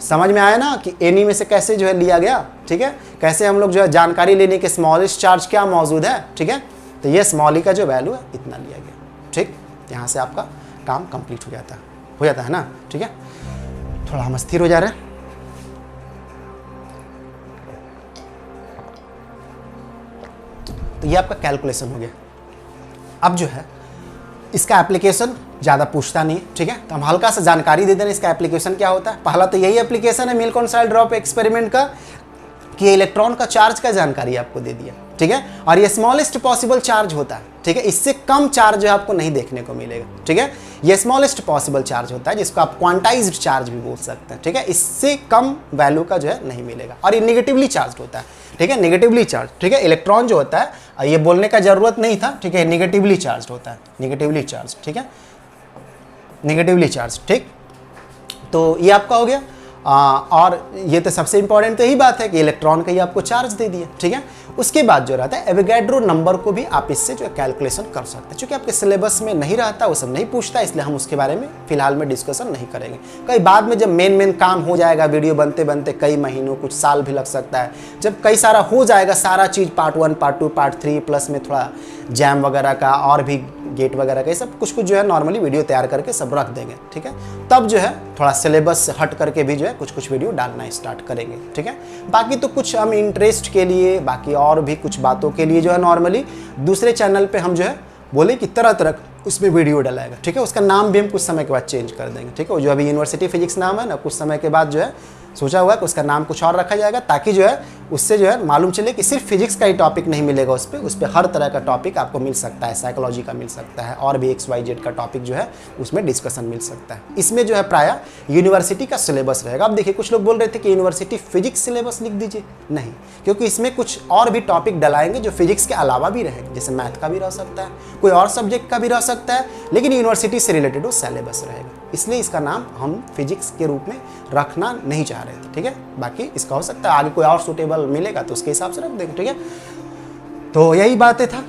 समझ में आया ना कि Ni में से कैसे जो है लिया गया, ठीक है, कैसे हम लोग जो है जानकारी लेने के स्मॉलेस्ट चार्ज क्या मौजूद है, ठीक है, तो ये स्मॉल ई का जो वैल्यू है इतना लिया गया, ठीक, यहाँ से आपका काम कंप्लीट हो जाता है ना, ठीक है। थोड़ा हम स्थिर हो जा रहे हैं। तो ये आपका कैलकुलेशन हो गया। अब जो है इसका एप्लीकेशन ज़्यादा पूछता नहीं, ठीक है, तो हम हल्का सा जानकारी दे दें इसका एप्लीकेशन क्या होता है। पहला तो यही एप्लीकेशन है मिल्कन ड्रॉप एक्सपेरिमेंट का, कि इलेक्ट्रॉन का चार्ज का जानकारी आपको दे दिया, ठीक है, और ये स्मॉलेस्ट पॉसिबल चार्ज होता है, ठीक है, इससे कम चार्ज जो आपको नहीं देखने को मिलेगा, ठीक है, ये स्मॉलेस्ट पॉसिबल चार्ज होता है जिसको आप क्वांटाइज्ड चार्ज भी बोल सकते हैं, ठीक है, इससे कम वैल्यू का जो है नहीं मिलेगा, और ये निगेटिवली चार्ज होता है, ठीक है, निगेटिवली चार्ज, ठीक है, इलेक्ट्रॉन जो होता है ये बोलने का जरूरत नहीं था, ठीक है, निगेटिवली चार्ज होता है, निगेटिवली चार्ज, ठीक है, निगेटिवली चार्ज, ठीक। तो ये आपका हो गया। और ये तो सबसे इंपॉर्टेंट तो यही बात है कि इलेक्ट्रॉन का ही आपको चार्ज दे दिया, ठीक है। उसके बाद जो रहता है एवोगैड्रो नंबर को भी आप इससे जो है कैलकुलेशन कर सकते हैं, क्योंकि आपके सिलेबस में नहीं रहता, वो सब नहीं पूछता, इसलिए हम उसके बारे में फिलहाल में डिस्कशन नहीं करेंगे। कई बाद में जब मेन काम हो जाएगा, वीडियो बनते बनते कई महीनों कुछ साल भी लग सकता है, जब कई सारा हो जाएगा सारा चीज़, पार्ट 1 पार्ट 2 पार्ट 3 प्लस में थोड़ा जैम वगैरह का और भी गेट वगैरह का, ये सब कुछ जो है नॉर्मली वीडियो तैयार करके सब रख देंगे, ठीक है। तब जो है थोड़ा सिलेबस से हट करके भी जो है कुछ वीडियो डालना स्टार्ट करेंगे, ठीक है। बाकी तो कुछ हम इंटरेस्ट के लिए, बाकी और भी कुछ बातों के लिए जो है नॉर्मली दूसरे चैनल पे हम जो है बोले कि तरह तरह उसमें वीडियो डलाएगा, ठीक है। उसका नाम भी हम कुछ समय के बाद चेंज कर देंगे, ठीक है। वो जो अभी यूनिवर्सिटी फिजिक्स नाम है ना, कुछ समय के बाद जो है सोचा हुआ है कि उसका नाम कुछ और रखा जाएगा, ताकि जो है उससे जो है मालूम चले कि सिर्फ फिजिक्स का ही टॉपिक नहीं मिलेगा उस पर हर तरह का टॉपिक आपको मिल सकता है, साइकोलॉजी का मिल सकता है, और भी XYZ का टॉपिक जो है उसमें डिस्कशन मिल सकता है। इसमें जो है प्रायः यूनिवर्सिटी का सिलेबस रहेगा। अब देखिए कुछ लोग बोल रहे थे कि यूनिवर्सिटी फिजिक्स सिलेबस लिख दीजिए, नहीं, क्योंकि इसमें कुछ और भी टॉपिक डलाएंगे जो फिजिक्स के अलावा भी रहेंगे, जैसे मैथ का भी रह सकता है, कोई और सब्जेक्ट का भी रह सकता है, लेकिन यूनिवर्सिटी से रिलेटेड वो सिलेबस रहेगा, इसलिए इसका नाम हम फिजिक्स के रूप में रखना नहीं चाह रहे थे, ठीक है। बाकी इसका हो सकता है आगे कोई और सूटेबल मिलेगा तो उसके हिसाब से रख देंगे, ठीक है। तो यही बातें था,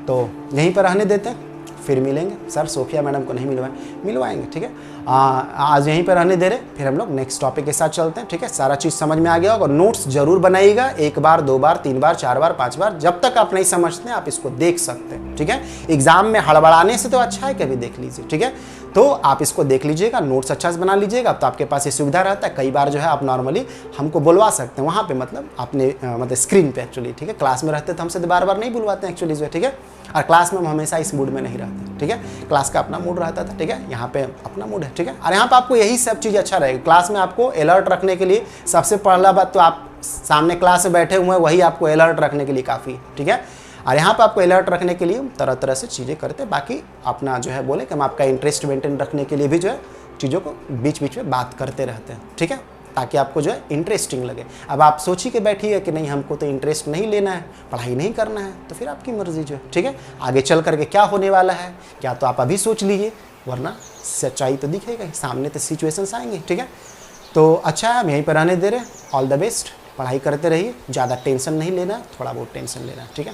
तो यहीं पर रहने देते हैं, फिर मिलेंगे। सर सोफिया मैडम को नहीं मिलवाएंगे, ठीक है। आज यहीं पर रहने दे रहे, फिर हम लोग नेक्स्ट टॉपिक के साथ चलते हैं, ठीक है। सारा चीज़ समझ में आ गया होगा, नोट्स जरूर बनाइएगा, 1 बार 2 बार 3 बार 4 बार 5 बार, जब तक आप नहीं समझते आप इसको देख सकते हैं, ठीक है। एग्जाम में हड़बड़ाने से तो अच्छा है कभी देख लीजिए, ठीक है। तो आप इसको देख लीजिएगा, नोट्स अच्छा से बना लीजिएगा, तो आपके पास ये सुविधा रहता है। कई बार जो है आप नॉर्मली हमको बुलवा सकते हैं वहाँ पे, मतलब आपने मतलब स्क्रीन पे एक्चुअली, ठीक है। क्लास में रहते तो हमसे बार बार नहीं बुलवाते हैं एक्चुअली जो है, ठीक है। और क्लास में हम हमेशा इस मूड में नहीं रहते, ठीक है। क्लास का अपना मूड रहता था, ठीक है, यहाँ पे अपना मूड है, ठीक है। और यहाँ पे आपको यही सब चीज़ अच्छा रहेगा। क्लास में आपको अलर्ट रखने के लिए सबसे पहला बात तो आप सामने क्लास में बैठे हुए हैं, वही आपको अलर्ट रखने के लिए काफ़ी है, ठीक है। और यहाँ पे आपको अलर्ट रखने के लिए तरह तरह से चीज़ें करते हैं। बाकी अपना जो है बोले कि हम आपका इंटरेस्ट मेंटेन रखने के लिए भी जो है चीज़ों को बीच बीच में बात करते रहते हैं, ठीक है, ताकि आपको जो है इंटरेस्टिंग लगे। अब आप सोची के बैठिए कि नहीं हमको तो इंटरेस्ट नहीं लेना है, पढ़ाई नहीं करना है, तो फिर आपकी मर्जी जो है, ठीक है। आगे चल करके क्या होने वाला है क्या तो आप अभी सोच लीजिए, वरना सच्चाई तो दिखेगा, सामने तो सिचुएशंस आएंगे, ठीक है। तो अच्छा है, हम यहीं पर रहने दे रहे हैं। ऑल द बेस्ट, पढ़ाई करते रहिए, ज़्यादा टेंशन नहीं लेना, थोड़ा बहुत टेंशन लेना, ठीक है।